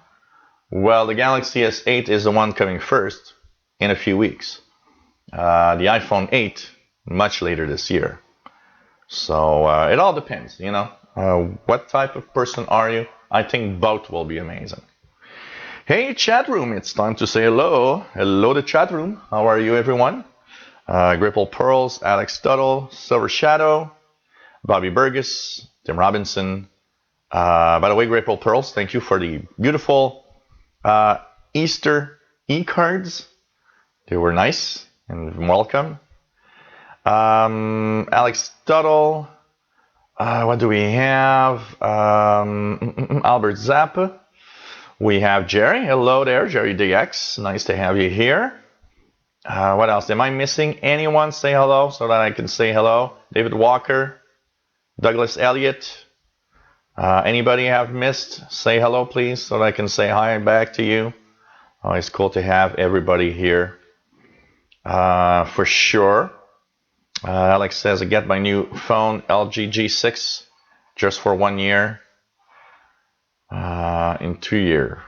well, the Galaxy S8 is the one coming first in a few weeks. The iPhone 8 much later this year. So it all depends, what type of person are you? I think both will be amazing. Hey, chat room, it's time to say hello. Hello to chat room. How are you, everyone? Gripple Pearls, Alex Tuttle, Silver Shadow, Bobby Burgess, Tim Robinson. By the way, Gripple Pearls, thank you for the beautiful Easter e-cards. They were nice and welcome. Alex Tuttle. What do we have? Albert Zappa. We have Jerry. Hello there, Jerry DX. Nice to have you here. What else? Am I missing anyone? Say hello so that I can say hello. David Walker. Douglas Elliott. Anybody have missed? Say hello, please, so that I can say hi back to you. Oh, it's cool to have everybody here. For sure. Alex says, I get my new phone, LG G6, just for 1 year. In 2 years.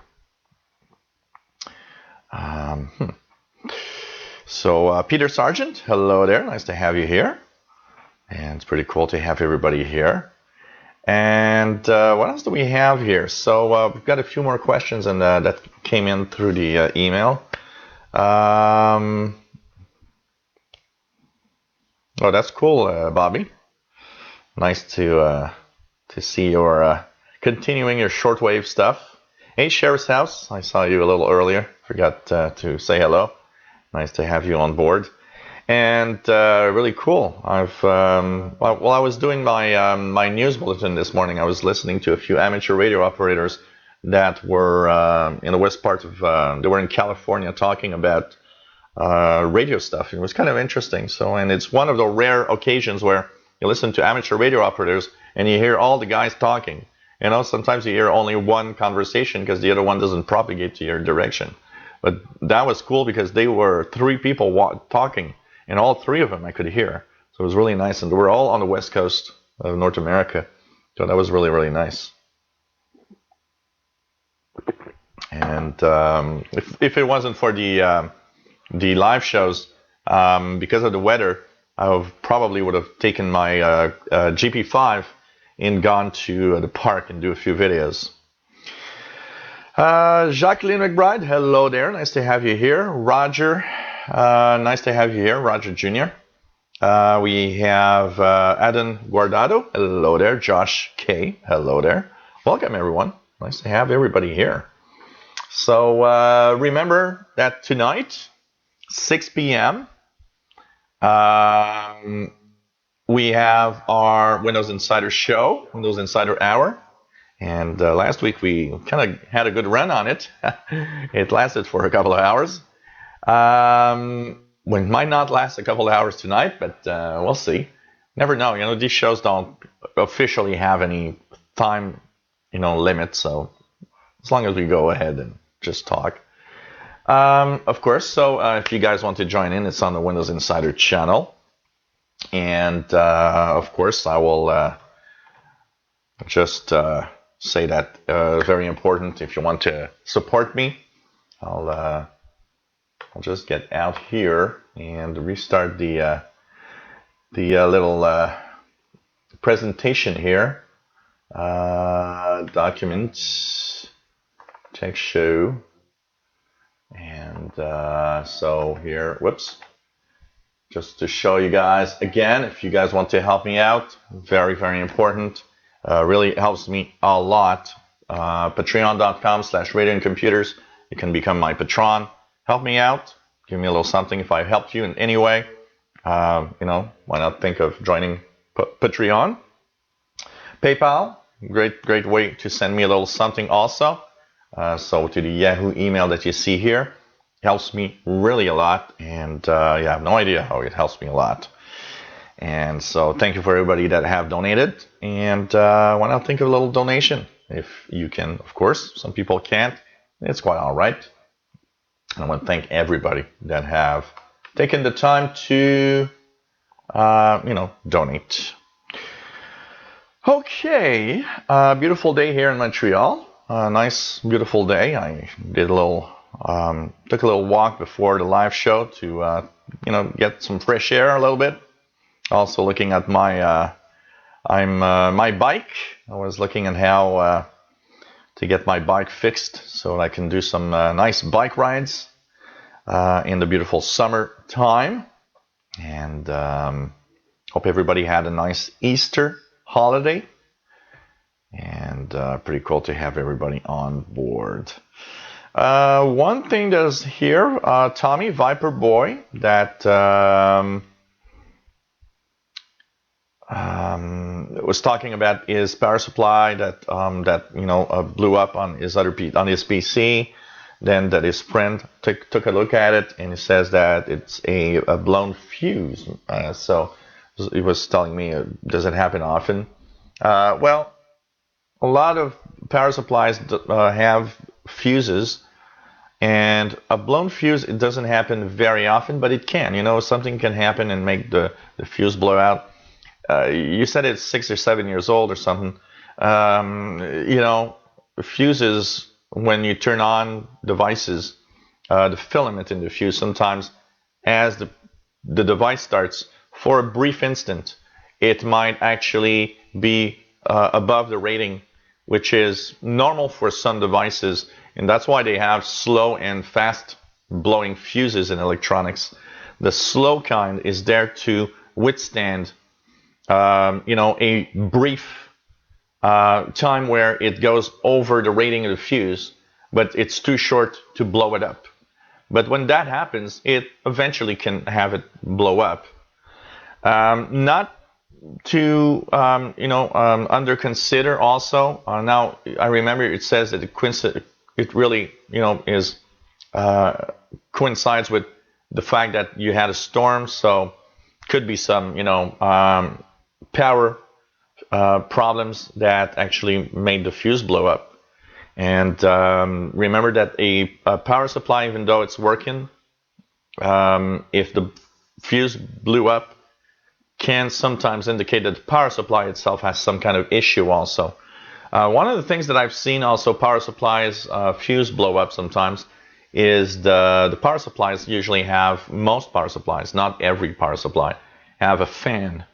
So, Peter Sargent, hello there. Nice to have you here. And it's pretty cool to have everybody here. And what else do we have here? So, we've got a few more questions that came in through the email. Oh, that's cool, Bobby. Nice to see your continuing your shortwave stuff. Hey, Sheriff's House, I saw you a little earlier. Forgot to say hello. Nice to have you on board. And really cool. While I was doing my news bulletin this morning, I was listening to a few amateur radio operators that were in the west part of they were in California talking about radio stuff. It was kind of interesting. So, and it's one of the rare occasions where you listen to amateur radio operators and you hear all the guys talking. You know, sometimes you hear only one conversation because the other one doesn't propagate to your direction. But that was cool because they were three people talking, and all three of them I could hear. So it was really nice, and they were all on the west coast of North America. So that was really, really nice. And if it wasn't for the live shows, because of the weather, I probably would have taken my GP5 and gone to the park and do a few videos. Jacqueline McBride, hello there. Nice to have you here. Roger, nice to have you here. Roger Jr. We have Adan Guardado. Hello there. Josh K. Hello there. Welcome, everyone. Nice to have everybody here. So remember that tonight, 6 p.m., we have our Windows Insider show, Windows Insider Hour. And last week we kind of had a good run on it. It lasted for a couple of hours. We might not last a couple of hours tonight, but we'll see. Never know. You know, these shows don't officially have any time, limit. So as long as we go ahead and just talk. Of course, so if you guys want to join in, it's on the Windows Insider channel. And of course, I will just say that very important. If you want to support me, I'll just get out here and restart the little presentation here. Documents, text show, and so here, whoops. Just to show you guys again, if you guys want to help me out, very, very important. Really helps me a lot. Patreon.com/radioandcomputers. You can become my patron. Help me out. Give me a little something if I helped you in any way. Why not think of joining Patreon? PayPal, great way to send me a little something also. So to the Yahoo email that you see here. Helps me really a lot, and I have no idea how it helps me a lot. And so thank you for everybody that have donated, and why not think of a little donation if you can. Of course, some people can't. It's quite all right. And I want to thank everybody that have taken the time to donate. Okay, beautiful day here in Montreal. Nice, beautiful day. I did took a little walk before the live show to get some fresh air a little bit. Also looking at my my bike. I was looking at how to get my bike fixed so I can do some nice bike rides in the beautiful summer time. And hope everybody had a nice Easter holiday. And pretty cool to have everybody on board. One thing that's here, Tommy Viper Boy, that was talking about his power supply that blew up on his PC. Then that his friend took a look at it, and he says that it's a blown fuse. So he was telling me, does it happen often? Well, a lot of power supplies have fuses. And a blown fuse, it doesn't happen very often, but it can. Something can happen and make the fuse blow out. You said it's 6 or 7 years old or something. Fuses, when you turn on devices, the filament in the fuse, sometimes as the device starts, for a brief instant, it might actually be above the rating, which is normal for some devices. And that's why they have slow and fast blowing fuses in electronics. The slow kind is there to withstand, a brief time where it goes over the rating of the fuse, but it's too short to blow it up. But when that happens, it eventually can have it blow up. Not to under consider also. Now I remember it says that it really is coincides with the fact that you had a storm, so could be some power problems that actually made the fuse blow up. And remember that a power supply, even though it's working, if the fuse blew up, can sometimes indicate that the power supply itself has some kind of issue also. One of the things that I've seen also power supplies fuse blow up sometimes is the power supplies usually have, most power supplies, not every power supply, have a fan.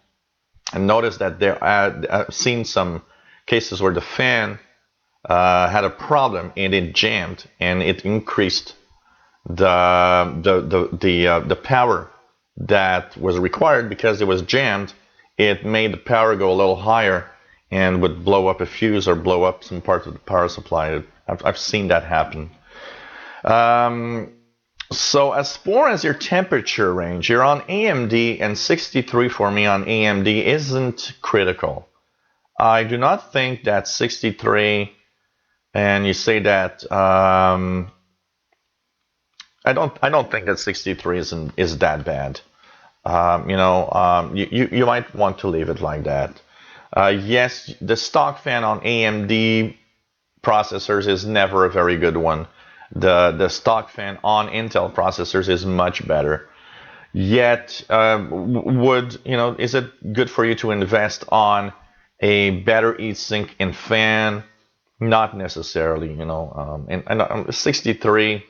And notice that I've seen some cases where the fan had a problem and it jammed and it increased the power that was required because it was jammed. It made the power go a little higher and would blow up a fuse or blow up some part of the power supply. I've seen that happen. So as far as your temperature range, you're on AMD, and 63 for me on AMD isn't critical. I do not think that 63, and you say that I don't think that 63 is that bad. You might want to leave it like that. Yes, the stock fan on AMD processors is never a very good one. The stock fan on Intel processors is much better. Yet, is it good for you to invest on a better heatsink and fan? Not necessarily, and 63.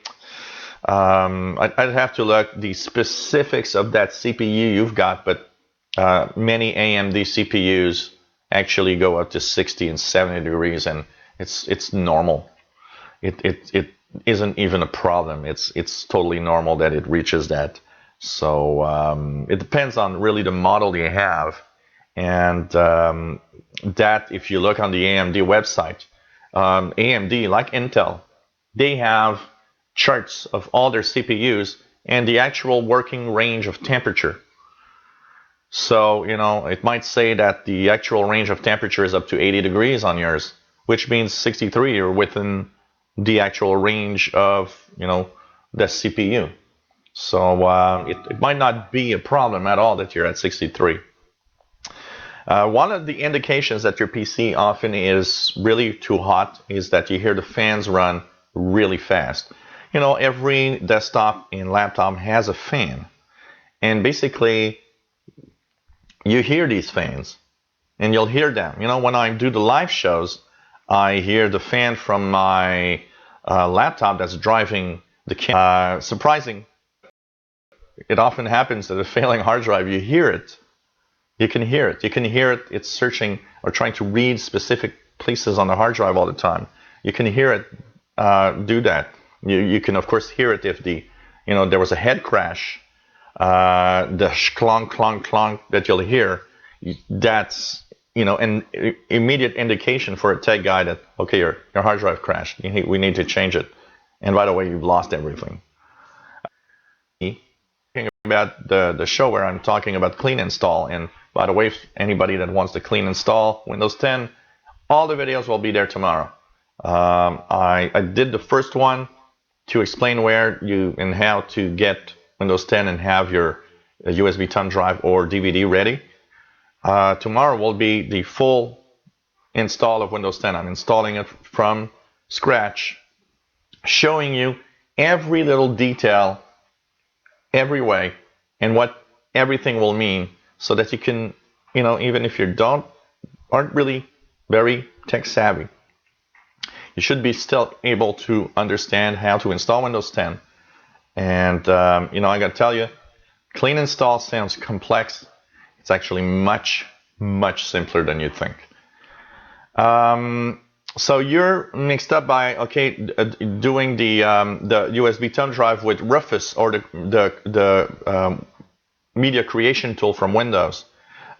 I'd have to look the specifics of that CPU you've got, but many AMD CPUs actually go up to 60 and 70 degrees, and it's normal. It isn't even a problem. It's totally normal that it reaches that. So it depends on really the model you have, and that if you look on the AMD website, AMD, like Intel, they have charts of all their CPUs and the actual working range of temperature. So, it might say that the actual range of temperature is up to 80 degrees on yours, which means 63 you're within the actual range of, the CPU. So it might not be a problem at all that you're at 63. One of the indications that your PC often is really too hot is that you hear the fans run really fast. Every desktop and laptop has a fan. And basically, you hear these fans. And you'll hear them. When I do the live shows, I hear the fan from my laptop that's driving the camera. Surprising. It often happens that a failing hard drive, you hear it. You can hear it. You can hear it. It's searching or trying to read specific places on the hard drive all the time. You can hear it do that. You can of course hear it if there was a head crash. The clonk clonk clonk that you'll hear. That's an immediate indication for a tech guy that okay, your hard drive crashed. We need to change it. And by the way, you've lost everything. About the show where I'm talking about clean install, and by the way, if anybody that wants to clean install Windows 10, all the videos will be there tomorrow. I did the first one to explain where you and how to get Windows 10 and have your USB thumb drive or DVD ready. Tomorrow will be the full install of Windows 10. I'm installing it from scratch, showing you every little detail, every way, and what everything will mean, so that you can, even if you aren't really very tech savvy, you should be still able to understand how to install Windows 10. And I gotta tell you, clean install sounds complex. It's actually much, much simpler than you think. So you're mixed up by doing the USB thumb drive with Rufus or the media creation tool from Windows.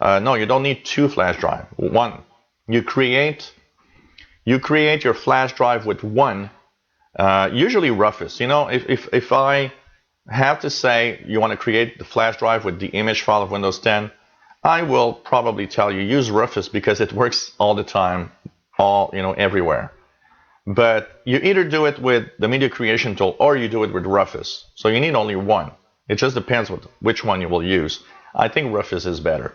No, you don't need two flash drive. One. You create your flash drive with one. Usually Rufus. You know, if I have to say you want to create the flash drive with the image file of Windows 10, I will probably tell you use Rufus because it works all the time, everywhere. But you either do it with the media creation tool or you do it with Rufus. So you need only one. It just depends which one you will use. I think Rufus is better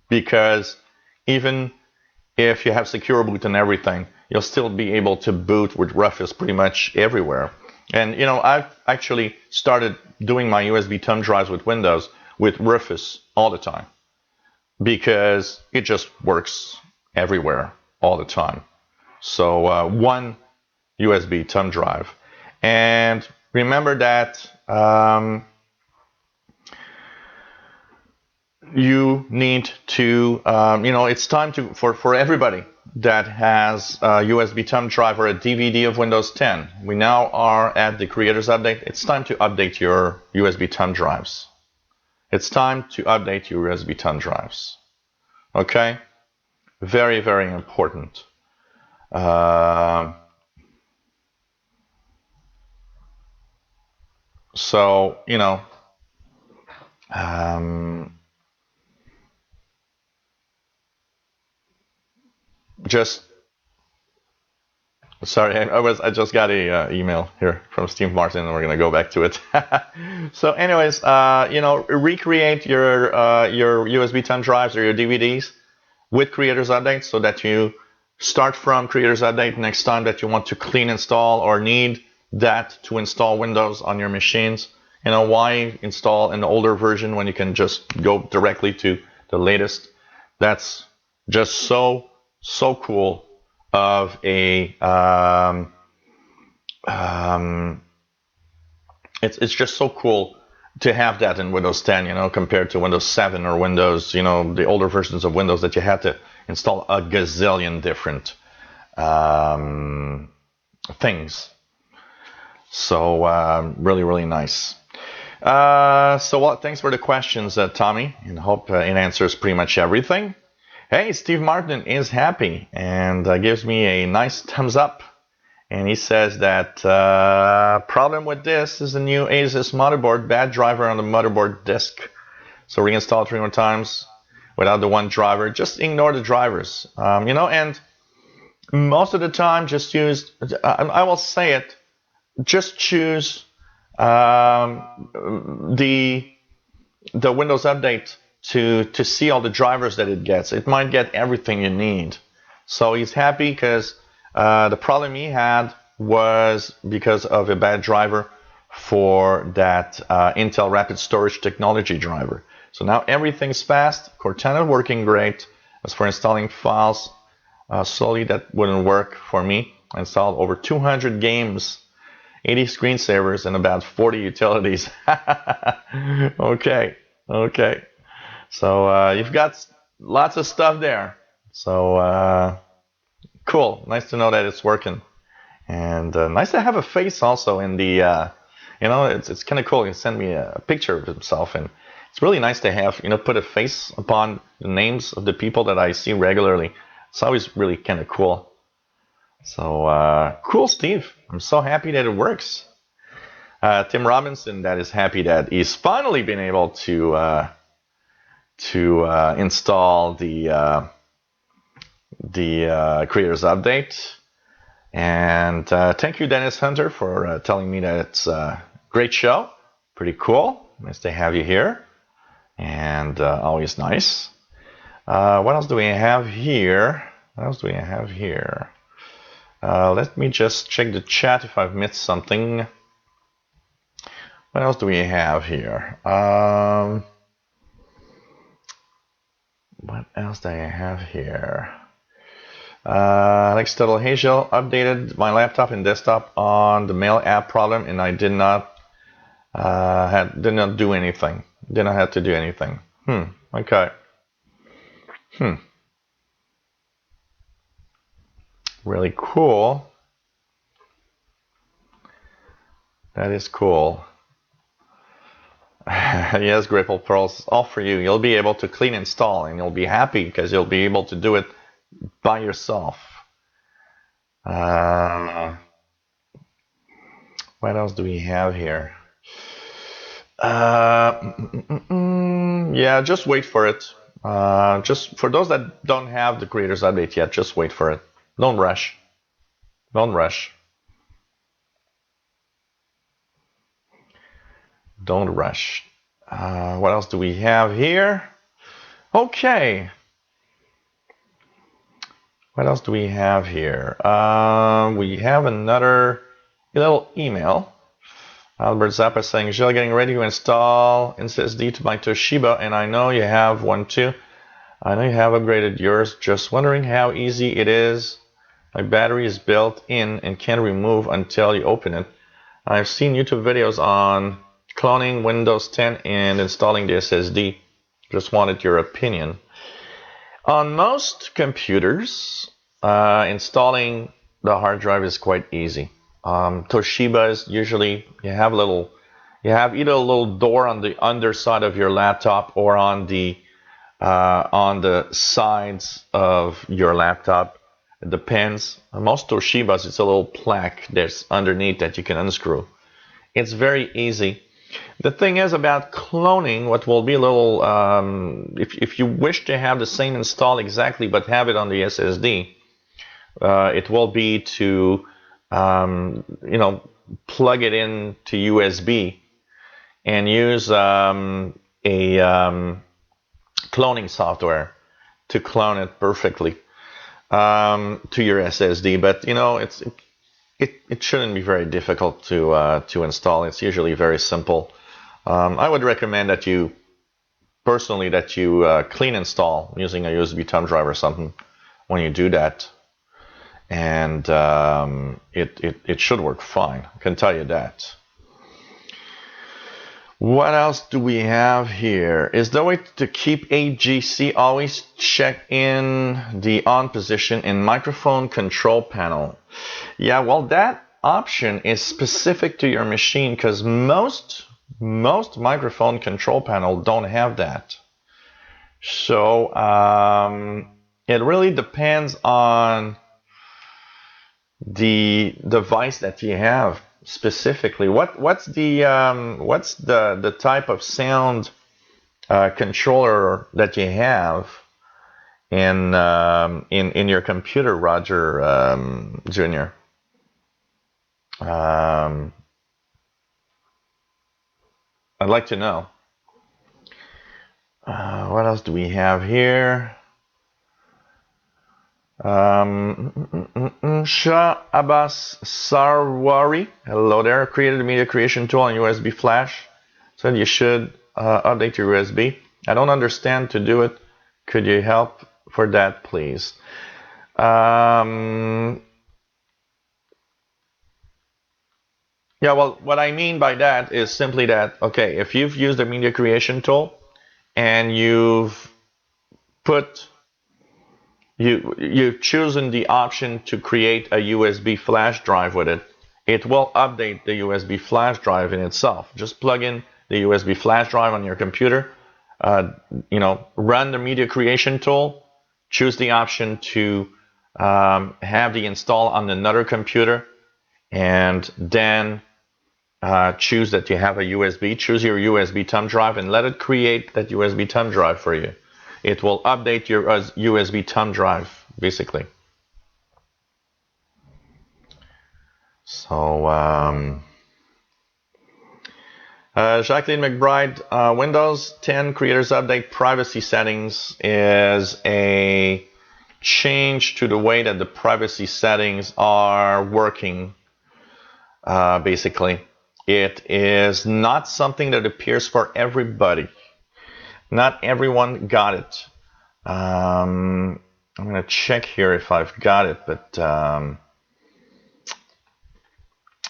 because even if you have secure boot and everything, you'll still be able to boot with Rufus pretty much everywhere. And I've actually started doing my USB thumb drives with Windows with Rufus all the time because it just works everywhere all the time. So one USB thumb drive. And remember that you need to, it's time for everybody that has a USB thumb drive or a DVD of Windows 10. We now are at the Creators Update. It's time to update your USB thumb drives. It's time to update your USB thumb drives. Okay? Very, very important. So, sorry, I just got a email here from Steve Martin, and we're gonna go back to it. So, anyways, recreate your USB thumb drives or your DVDs with Creators Update so that you start from Creators Update next time that you want to clean install or need that to install Windows on your machines. Why install an older version when you can just go directly to the latest? That's just so cool of a it's just so cool to have that in Windows 10, compared to Windows 7 or Windows, the older versions of Windows that you had to install a gazillion different things. So really, really nice. Thanks for the questions, Tommy, and hope it answers pretty much everything. Hey, Steve Martin is happy and gives me a nice thumbs up. And he says that problem with this is the new Asus motherboard, bad driver on the motherboard disk. So reinstall 3 more times without the one driver. Just ignore the drivers, and most of the time just use, I will say it, just choose the Windows Update to see all the drivers that it gets. It might get everything you need. So he's happy because the problem he had was because of a bad driver for that Intel Rapid Storage Technology driver. So now everything's fast. Cortana working great. As for installing files, slowly that wouldn't work for me. I installed over 200 games, 80 screensavers, and about 40 utilities. Okay. So you've got lots of stuff there. So cool. Nice to know that it's working. And nice to have a face also in the, it's kind of cool. He sent me a picture of himself, and it's really nice to have, put a face upon the names of the people that I see regularly. It's always really kind of cool. So cool, Steve. I'm so happy that it works. Tim Robinson, that is happy that he's finally been able to install the Creators Update. And thank you, Dennis Hunter, for telling me that it's a great show. Pretty cool. Nice to have you here. And always nice. What else do we have here? Let me just check the chat if I've missed something. What else do we have here? What else do I have here? Alex Tuttle, hey Jill, updated my laptop and desktop on the mail app problem, and I did not do anything. Did not have to do anything. Okay. really cool. That is cool. Yes, Grapple Pearls, all for you. You'll be able to clean install, and you'll be happy because you'll be able to do it by yourself. What else do we have here? Yeah, just wait for it. Just for those that don't have the creators update yet, just wait for it. Don't rush. Don't rush. Don't rush. What else do we have here? Okay. What else do we have here? We have another little email. Albert Zappa saying, Jill, getting ready to install SSD to my Toshiba, and I know you have one too. I know you have upgraded yours. Just wondering how easy it is. My battery is built in and can't remove until you open it. I've seen YouTube videos on cloning Windows 10 and installing the SSD. Just wanted your opinion. On most computers, installing the hard drive is quite easy. Toshiba's usually you have either a little door on the underside of your laptop or on the sides of your laptop. It depends. Most Toshibas, it's a little plaque that's underneath that you can unscrew. It's very easy. The thing is about cloning, what will be a little, if you wish to have the same install exactly but have it on the SSD, it will be to, plug it into USB and use a cloning software to clone it perfectly to your SSD. But it shouldn't be very difficult to install. It's usually very simple. I would recommend that you clean install using a USB thumb drive or something when you do that, and it should work fine. I can tell you that. What else do we have here? Is the way to keep AGC always check in the on position in microphone control panel? Yeah, well, that option is specific to your machine because most microphone control panel don't have that. So it really depends on the device that you have specifically. What's the type of sound controller that you have in your computer, Roger Jr.? I'd like to know. What else do we have here? Shah Abbas Sarwari, hello there. Created a media creation tool on USB flash. Said you should update your USB. I don't understand to do it. Could you help for that, please? Yeah, well, what I mean by that is simply that, okay, if you've used a media creation tool and you've chosen the option to create a USB flash drive with it, it will update the USB flash drive in itself. Just plug in the USB flash drive on your computer, run the media creation tool, choose the option to have the install on another computer, and then choose that you have a USB, choose your USB thumb drive, and let it create that USB thumb drive for you. It will update your USB thumb drive, basically. So, Jacqueline McBride, Windows 10 Creators Update privacy settings is a change to the way that the privacy settings are working, basically. It is not something that appears for everybody. Not everyone got it. I'm going to check here if I've got it, but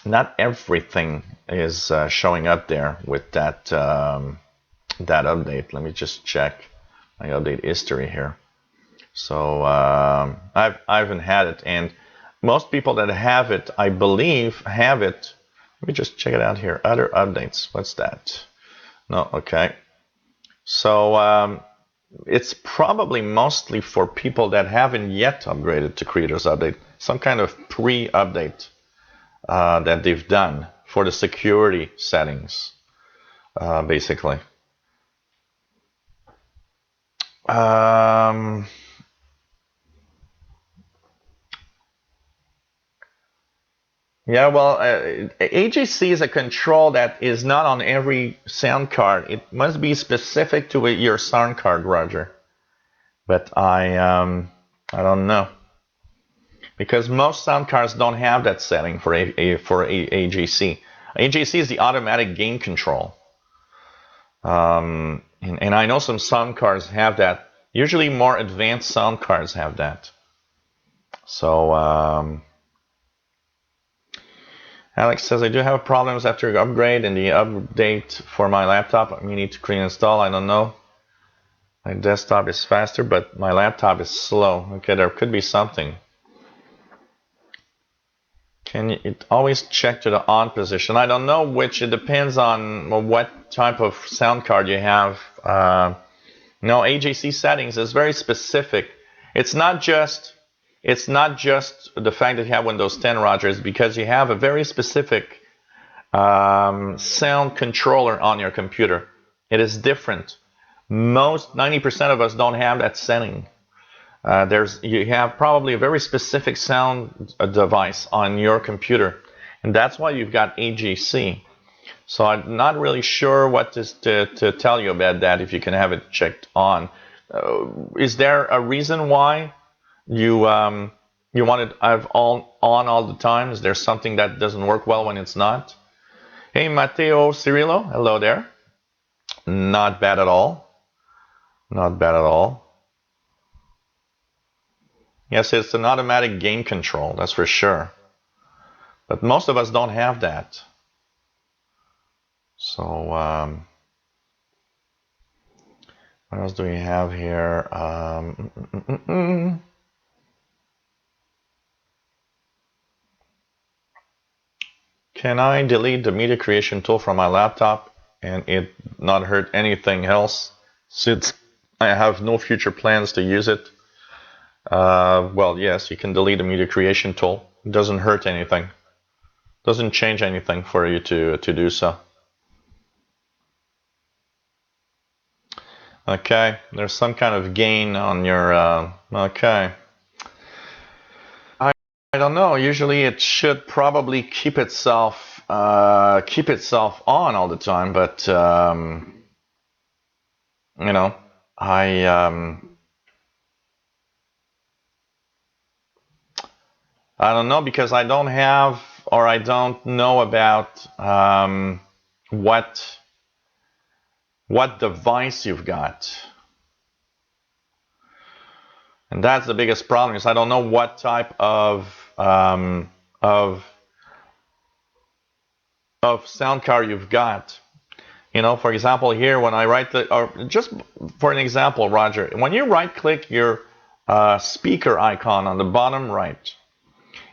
not everything is showing up there with that that update. Let me just check my update history here. So I haven't had it, and most people that have it, I believe, have it. Let me just check it out here. Other updates. What's that? No, okay. So it's probably mostly for people that haven't yet upgraded to Creators Update. Some kind of pre-update that they've done for the security settings, basically. Yeah, well, AGC is a control that is not on every sound card. It must be specific to your sound card, Roger. But I don't know, because most sound cards don't have that setting for AGC. AGC is the automatic gain control, and I know some sound cards have that. Usually, more advanced sound cards have that. So. Alex says, I do have problems after upgrade and the update for my laptop. I need to reinstall. I don't know. My desktop is faster, but my laptop is slow. Okay, there could be something. Can you always check to the on position? I don't know which. It depends on what type of sound card you have. No, AGC settings is very specific. It's not just the fact that you have Windows 10, Roger, is because you have a very specific sound controller on your computer. It is different. Most 90% of us don't have that setting. You have probably a very specific sound device on your computer, and that's why you've got AGC. So I'm not really sure what to tell you about that. If you can have it checked on, is there a reason why you want it on all the time? Is there something that doesn't work well when it's not? Hey, Matteo Cirillo, hello there. Not bad at all. Not bad at all. Yes, it's an automatic gain control, that's for sure. But most of us don't have that. So, what else do we have here? Can I delete the media creation tool from my laptop and it not hurt anything else, since I have no future plans to use it? Well, yes, you can delete the media creation tool. It doesn't hurt anything. Doesn't change anything for you to do so. Okay, there's some kind of gain on your, okay. I don't know. Usually it should probably keep itself on all the time, but you know, I don't know, because I don't have, or I don't know about what device you've got. And that's the biggest problem, is I don't know what type of sound card you've got. You know, for example, here when I or just for an example, Roger, when you right-click your speaker icon on the bottom right,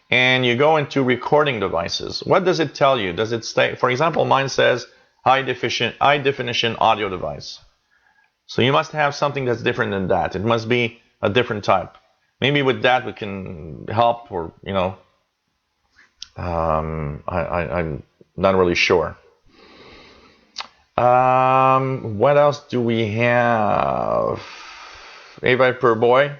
and you go into recording devices, what does it tell you? Does it say, for example, mine says high definition audio device. So you must have something that's different than that. It must be a different type. Maybe with that we can help, or you know, I'm not really sure. What else do we have? A Viper Boy.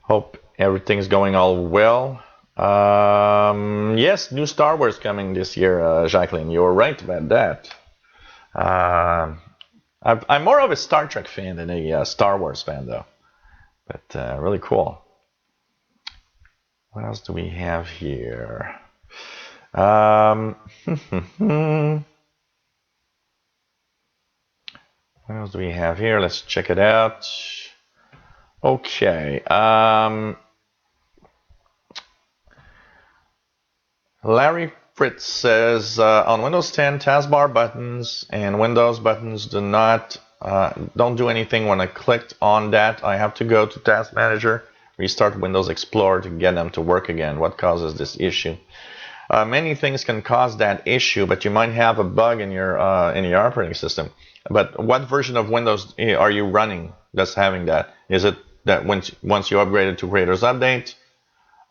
Hope everything's going all well. Yes, new Star Wars coming this year, Jacqueline. You're right about that. I'm more of a Star Trek fan than a Star Wars fan, though. But really cool. What else do we have here? What else do we have here? Let's check it out. Okay. Larry Fritz says, on Windows 10, taskbar buttons and Windows buttons do not don't do anything when I clicked on that. I have to go to Task Manager, restart Windows Explorer to get them to work again. What causes this issue? Many things can cause that issue, but you might have a bug in your operating system. But what version of Windows are you running that's having that? Is it that once you upgraded to Creators Update?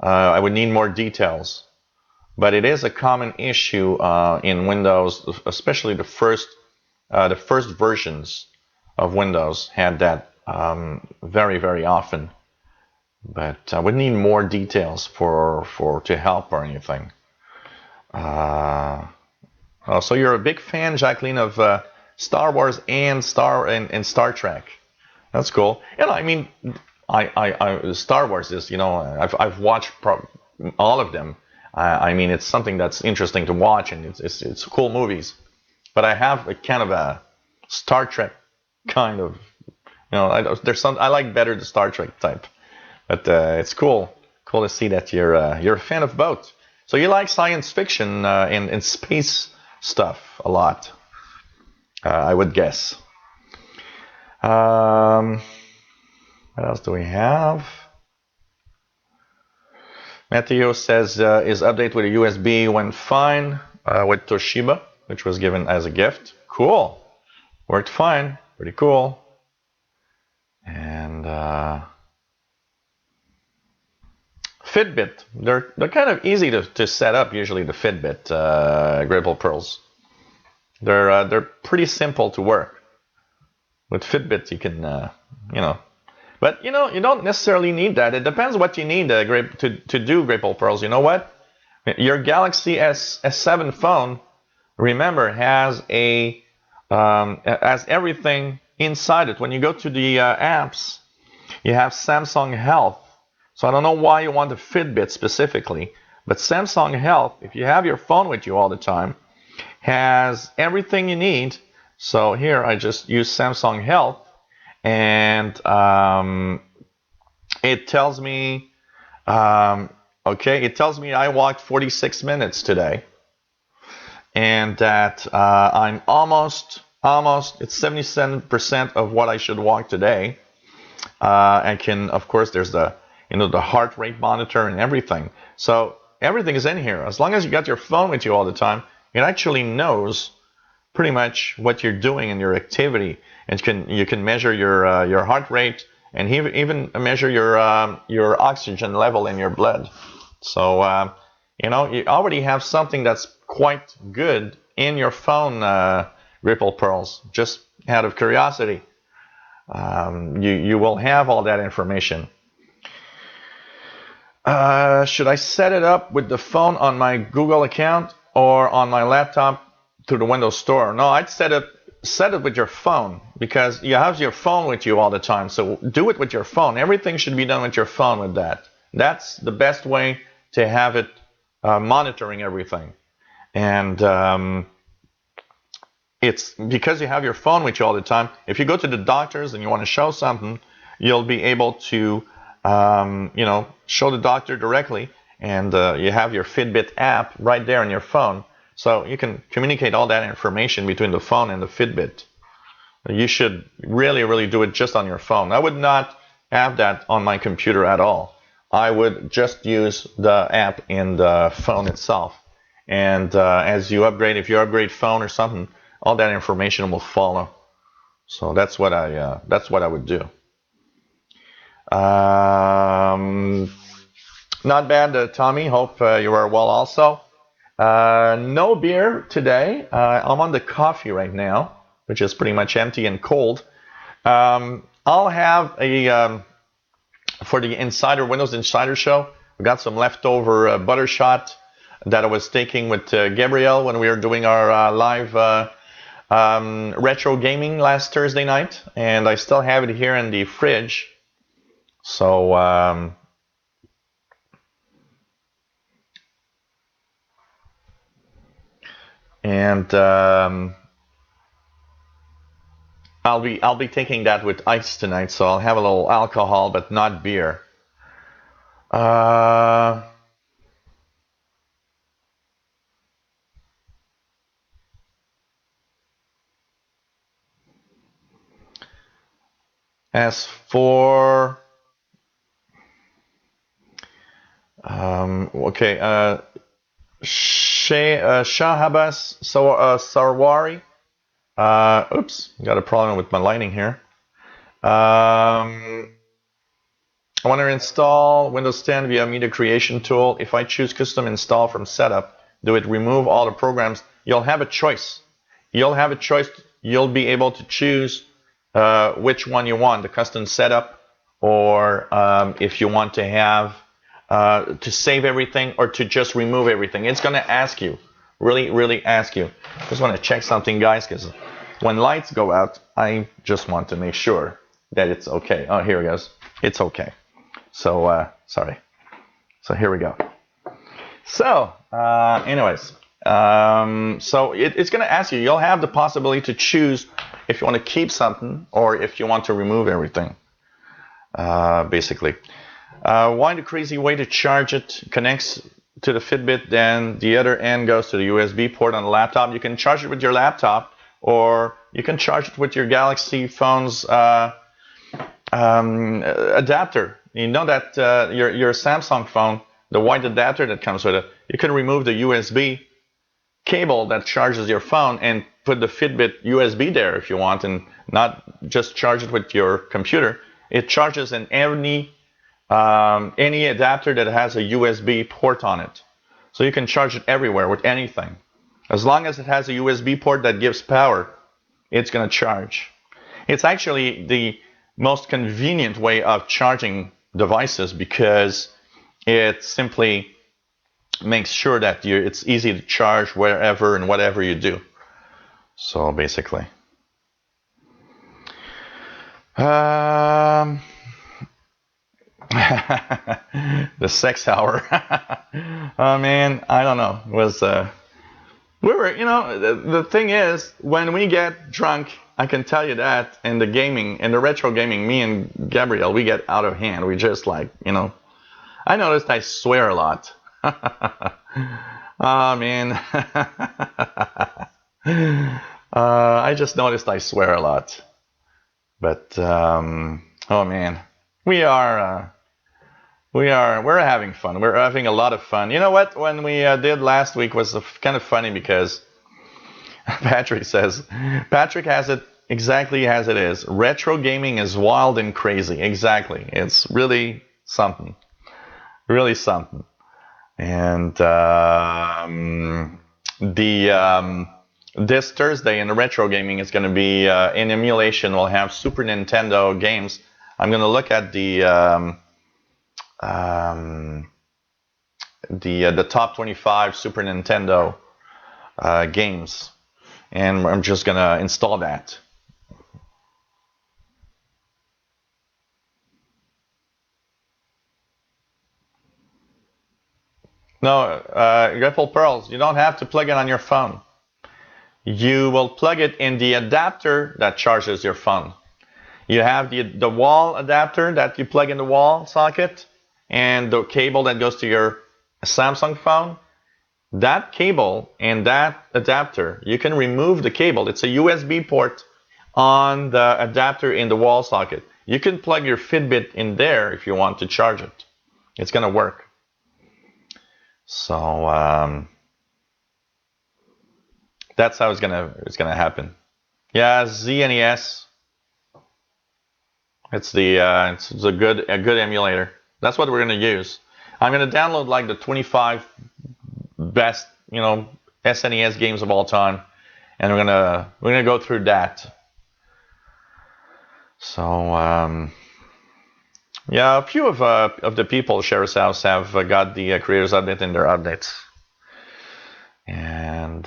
I would need more details. But it is a common issue in Windows, especially the first versions of Windows had that very, very often. But I would need more details to help or anything. So you're a big fan, Jacqueline, of Star Wars and Star Trek. That's cool. I mean, Star Wars is, I've watched all of them. I mean, it's something that's interesting to watch, and it's cool movies. But I have a kind of a Star Trek kind of, I like better the Star Trek type. But it's cool to see that you're a fan of both. So you like science fiction and space stuff a lot, I would guess. What else do we have? Matteo says his update with a USB went fine with Toshiba, which was given as a gift. Cool. Worked fine. Pretty cool. And Fitbit. They're kind of easy to set up, usually, the Fitbit Grapple Pearls. They're pretty simple to work. With Fitbit, you can, But, you don't necessarily need that. It depends what you need to do Grapple Pearls. You know what? Your Galaxy S7 phone, remember, has everything inside it. When you go to the apps, you have Samsung Health. So I don't know why you want the Fitbit specifically, but Samsung Health, if you have your phone with you all the time, has everything you need. So here I just use Samsung Health, and it tells me, it tells me I walked 46 minutes today, and that I'm almost, it's 77% of what I should walk today. And of course, there's the heart rate monitor and everything. So everything is in here. As long as you got your phone with you all the time, it actually knows pretty much what you're doing in your activity, and you can measure your heart rate, and even measure your oxygen level in your blood. So you already have something that's quite good in your phone, Grapple Pearls. Just out of curiosity, you will have all that information. Should I set it up with the phone on my Google account or on my laptop through the Windows Store? No, I'd set it with your phone, because you have your phone with you all the time. So do it with your phone. Everything should be done with your phone with that. That's the best way to have it monitoring everything. And it's because you have your phone with you all the time. If you go to the doctors and you want to show something, you'll be able to show the doctor directly, and you have your Fitbit app right there on your phone. So you can communicate all that information between the phone and the Fitbit. You should really, really do it just on your phone. I would not have that on my computer at all. I would just use the app in the phone itself. And as you upgrade, if you upgrade phone or something, all that information will follow. So that's what I would do. Not bad, Tommy. Hope you are well also. No beer today. I'm on the coffee right now, which is pretty much empty and cold. I'll have for the Windows Insider show, we got some leftover buttershot that I was taking with Gabrielle when we were doing our live retro gaming last Thursday night, and I still have it here in the fridge. So I'll be taking that with ice tonight, so I'll have a little alcohol, but not beer. As for okay, Shahabas Sarwari. Oops, got a problem with my lighting here. I want to install Windows 10 via Media Creation Tool. If I choose Custom Install from Setup, do it remove all the programs? You'll have a choice. You'll have a choice. You'll be able to choose which one you want, the custom setup, or if you want to have to save everything or to just remove everything. It's going to ask you, really ask you. Just want to check something, guys, because when lights go out, I just want to make sure that it's okay. Oh, here it goes. It's okay. So, sorry. So here we go. So, anyways, so it's going to ask you. You'll have the possibility to choose if you want to keep something or if you want to remove everything, basically. One crazy way to charge it connects to the Fitbit, then the other end goes to the USB port on the laptop. You can charge it with your laptop, or you can charge it with your Galaxy phone's adapter. You know that your Samsung phone, the white adapter that comes with it, you can remove the USB cable that charges your phone and put the Fitbit USB there if you want, and not just charge it with your computer. It charges in any adapter that has a USB port on it. So you can charge it everywhere with anything. As long as it has a USB port that gives power, it's going to charge. It's actually the most convenient way of charging devices because it simply makes sure that it's easy to charge wherever and whatever you do. So basically, the sex hour. Oh man, I don't know. It was we were, the thing is, when we get drunk, I can tell you that in the gaming, in the retro gaming, me and Gabrielle, we get out of hand. We just I noticed I swear a lot. Oh man. I just noticed I swear a lot. But oh man, we're having fun. We're having a lot of fun. You know what? When we did last week was kind of funny because Patrick has it exactly as it is. Retro gaming is wild and crazy. Exactly. It's really something. Really something. And this Thursday in the retro gaming is going to be in emulation. We'll have Super Nintendo games. I'm going to look at the top 25 Super Nintendo games, and I'm just going to install that. No, Ripple Pearls, you don't have to plug it on your phone. You will plug it in the adapter that charges your phone. You have the wall adapter that you plug in the wall socket and the cable that goes to your Samsung phone. That cable and that adapter, you can remove the cable. It's a USB port on the adapter in the wall socket. You can plug your Fitbit in there if you want to charge it. It's going to work. So that's how it's gonna happen. Yeah, ZNES. It's a good emulator. That's what we're gonna use. I'm gonna download like the 25 best SNES games of all time, and we're gonna go through that. So yeah, a few of the people at Sheriff's House have got the creators update in their updates. And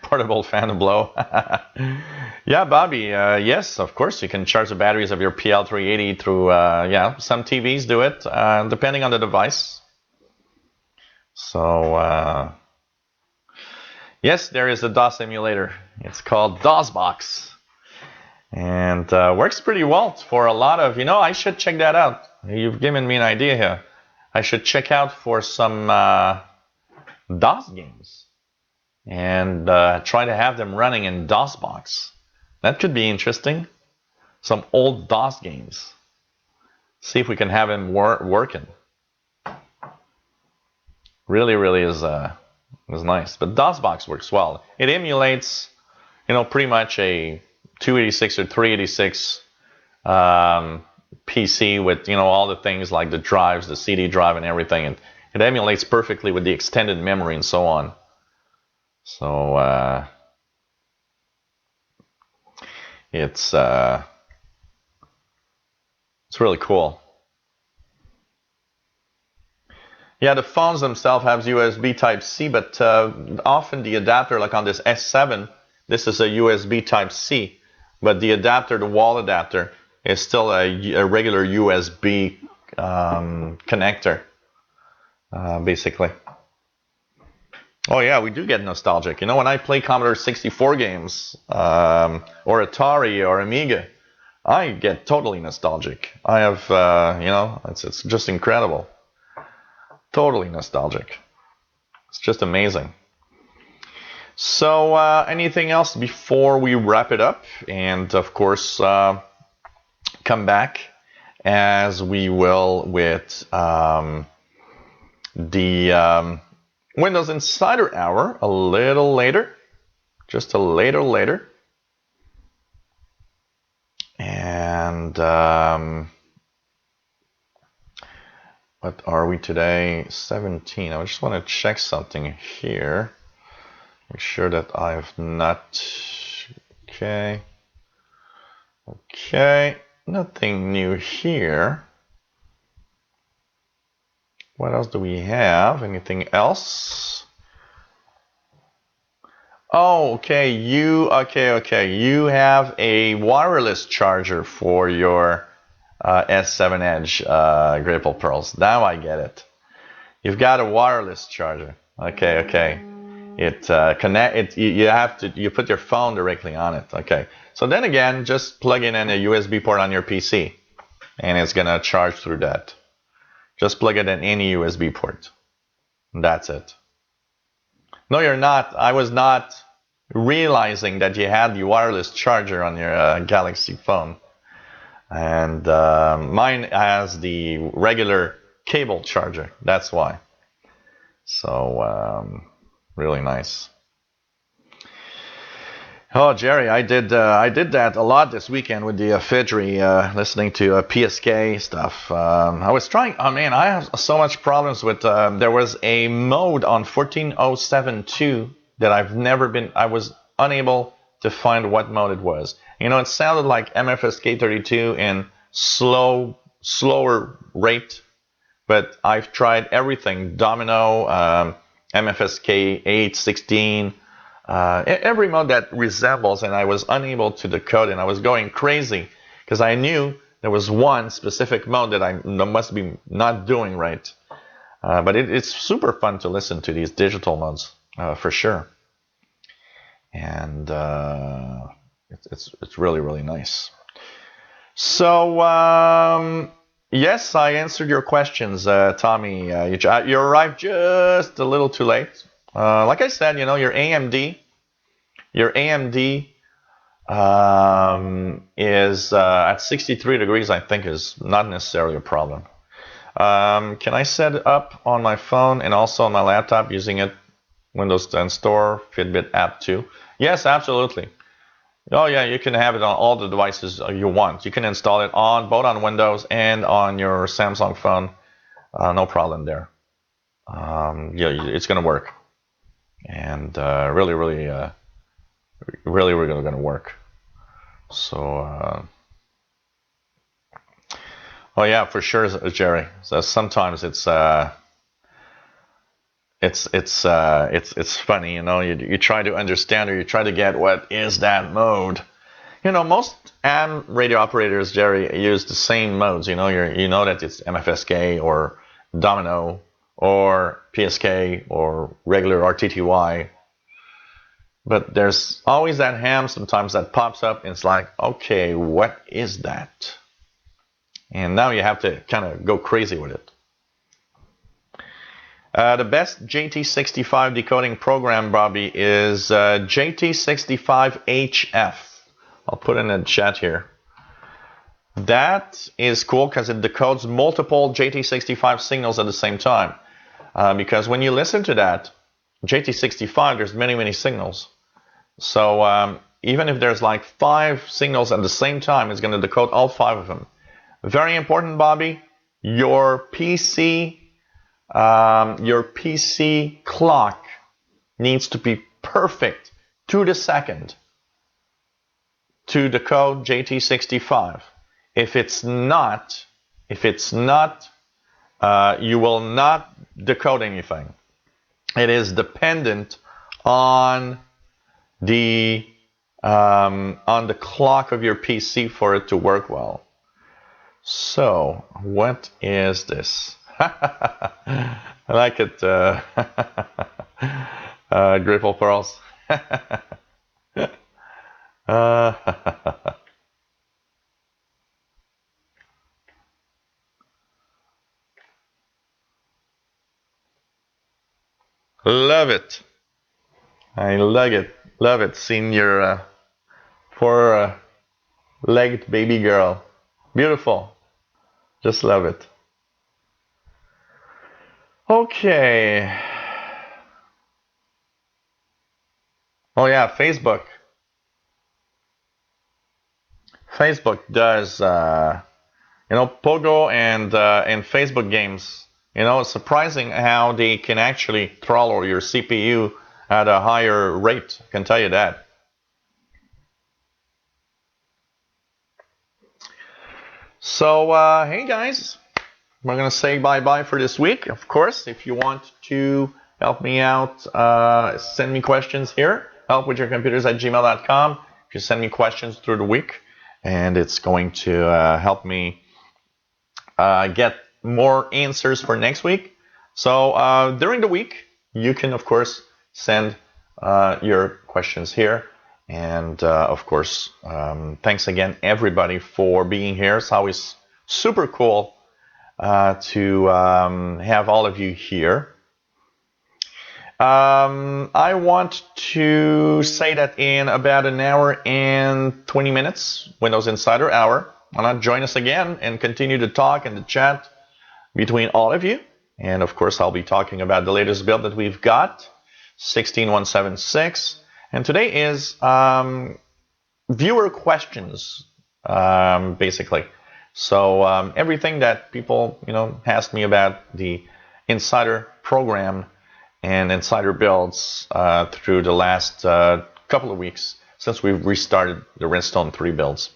portable fan blow. Yeah, Bobby, yes, of course, you can charge the batteries of your PL380 through, some TVs do it, depending on the device. So, yes, there is a DOS emulator. It's called DOSBox. And works pretty well for a lot of, I should check that out. You've given me an idea here. I should check out for some DOS games and try to have them running in DOSBox. That could be interesting. Some old DOS games. See if we can have him working. Really is nice. But DOSBox works well. It emulates, pretty much a 286 or 386 PC with, all the things like the drives, the CD drive and everything. And it emulates perfectly with the extended memory and so on. So it's really cool. Yeah, the phones themselves have USB Type-C, but often the adapter, like on this S7, this is a USB Type-C, but the adapter, the wall adapter, is still a regular USB connector, basically. Oh yeah, we do get nostalgic. When I play Commodore 64 games, or Atari or Amiga, I get totally nostalgic. I have, it's just incredible. Totally nostalgic. It's just amazing. So anything else before we wrap it up? And of course, come back as we will with the Windows Insider Hour a little later. Just a little later. And what are we today? 17. I just want to check something here. Make sure that I've not... Okay. Okay. Nothing new here. What else do we have? Anything else? Oh, okay. Okay. You have a wireless charger for your S7 Edge Grapple Pearls. Now I get it. You've got a wireless charger. Okay. You put your phone directly on it. Okay. So then again, just plug in a USB port on your PC, and it's gonna charge through that. Just plug it in any USB port. That's it. No, you're not. I was not realizing that you had the wireless charger on your Galaxy phone. And mine has the regular cable charger. That's why. So really nice. Oh, Jerry, I did that a lot this weekend with the Fidry, listening to PSK stuff. I was trying. Oh man, I have so much problems with. There was a mode on 14.07.2 that I was unable to find what mode it was. It sounded like MFSK32 in slower rate, but I've tried everything: Domino, MFSK 8, 16. Every mode that resembles, and I was unable to decode, and I was going crazy because I knew there was one specific mode that I must be not doing right. But it's super fun to listen to these digital modes, for sure. And it's really nice. So yes, I answered your questions, Tommy. You arrived just a little too late. Like I said, your AMD is at 63 degrees, I think, is not necessarily a problem. Can I set it up on my phone and also on my laptop using it, Windows 10 Store, Fitbit app too? Yes, absolutely. Oh yeah, you can have it on all the devices you want. You can install it both on Windows and on your Samsung phone. No problem there. Yeah, it's going to work. And really going to work. So, oh yeah, for sure, Jerry. So sometimes it's funny, you try to understand, or you try to get what is that mode. Most AM radio operators, Jerry, use the same modes. You know that it's MFSK or Domino or PSK or regular RTTY. But there's always that ham sometimes that pops up, and it's like, okay, what is that? And now you have to kind of go crazy with it. The best JT65 decoding program, Bobby, is JT65HF I'll put in a chat here. That is cool because it decodes multiple JT65 signals at the same time. Because when you listen to that, JT65, there's many signals. So even if there's like 5 signals at the same time, it's going to decode all 5 of them. Very important, Bobby. Your PC clock needs to be perfect to the second to decode JT65. If it's not, you will not decode anything. It is dependent on the clock of your PC for it to work well. So, what is this? I like it, Gripple Pearls. Love it. I love it. Seeing your four-legged baby girl. Beautiful. Just love it. Okay. Oh yeah, Facebook. Facebook does, Pogo and Facebook games. It's surprising how they can actually throttle your CPU at a higher rate. I can tell you that. So, hey guys, we're going to say bye-bye for this week. Of course, if you want to help me out, send me questions here, helpwithyourcomputers@gmail.com. You can send me questions through the week, and it's going to help me get more answers for next week. So during the week, you can, of course, send your questions here. And, of course, thanks again, everybody, for being here. It's always super cool to have all of you here. I want to say that in about an hour and 20 minutes, Windows Insider Hour, why not join us again and continue to talk and to chat between all of you. And, of course, I'll be talking about the latest build that we've got, 16176. And today is viewer questions, basically. So everything that people, asked me about the Insider program and Insider builds through the last couple of weeks since we've restarted the Redstone 3 builds.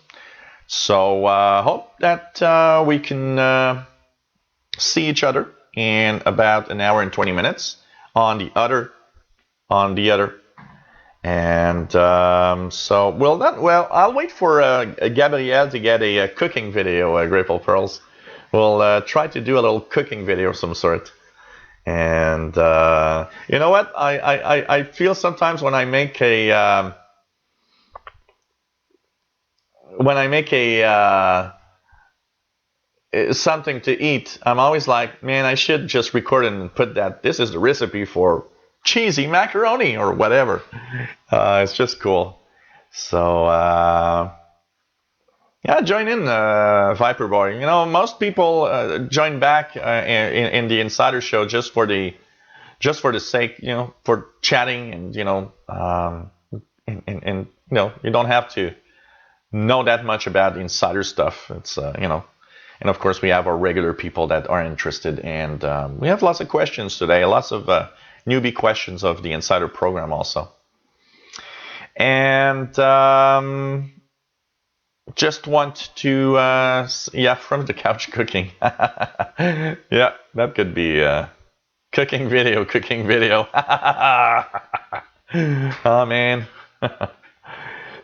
So hope that we can see each other in about an hour and 20 minutes on the other. And I'll wait for Gabrielle to get a cooking video, Grateful Pearls. We'll try to do a little cooking video of some sort. And you know what? I feel sometimes when I make something to eat, I'm always like, man, I should just record it and put that. This is the recipe for cheesy macaroni or whatever. It's just cool. So yeah, join in, Viper Boy. Most people join back in the Insider Show just for the sake, for chatting, and you don't have to know that much about Insider stuff. It's and of course we have our regular people that are interested, and we have lots of questions today, lots of newbie questions of the Insider program also. And just want to, from the couch cooking. Yeah, that could be a cooking video. Oh, man.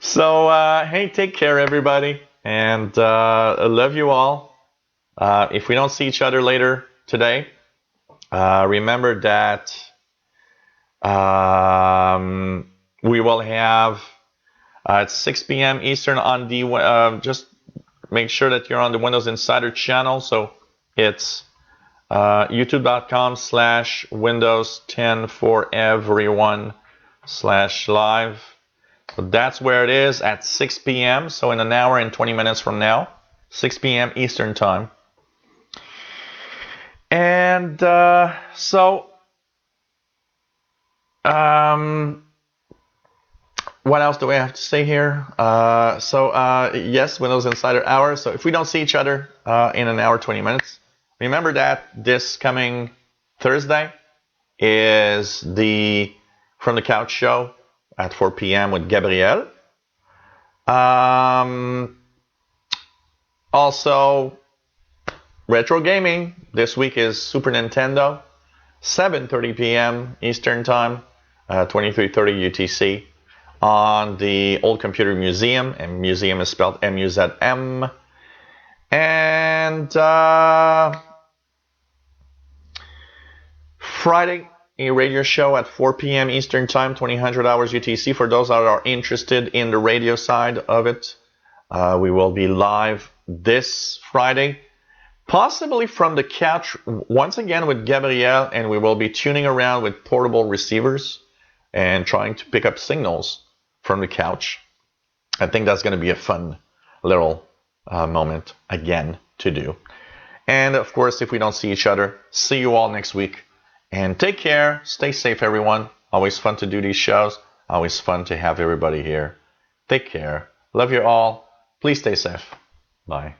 So, hey, take care, everybody. And I love you all. If we don't see each other later today, remember that we will have at 6 p.m. Eastern on the just make sure that you're on the Windows Insider channel. So it's youtube.com/Windows 10 for everyone /live. So that's where it is at 6 p.m. So in an hour and 20 minutes from now, 6 p.m. Eastern Time. And what else do I have to say here? Yes, Windows Insider Hour. So if we don't see each other in an hour, 20 minutes, remember that this coming Thursday is the From the Couch show at 4 p.m. with Gabriel. Also, retro gaming. This week is Super Nintendo, 7:30 p.m. Eastern Time, 23:30 UTC, on the Old Computer Museum, and museum is spelled M-U-Z-M. And Friday, a radio show at 4 p.m. Eastern Time, 2000 hours UTC. For those that are interested in the radio side of it, we will be live this Friday, possibly from the couch once again with Gabriel, and we will be tuning around with portable receivers and trying to pick up signals from the couch. I think that's going to be a fun little moment again to do. And of course, if we don't see each other, see you all next week. And take care. Stay safe, everyone. Always fun to do these shows. Always fun to have everybody here. Take care. Love you all. Please stay safe. Bye.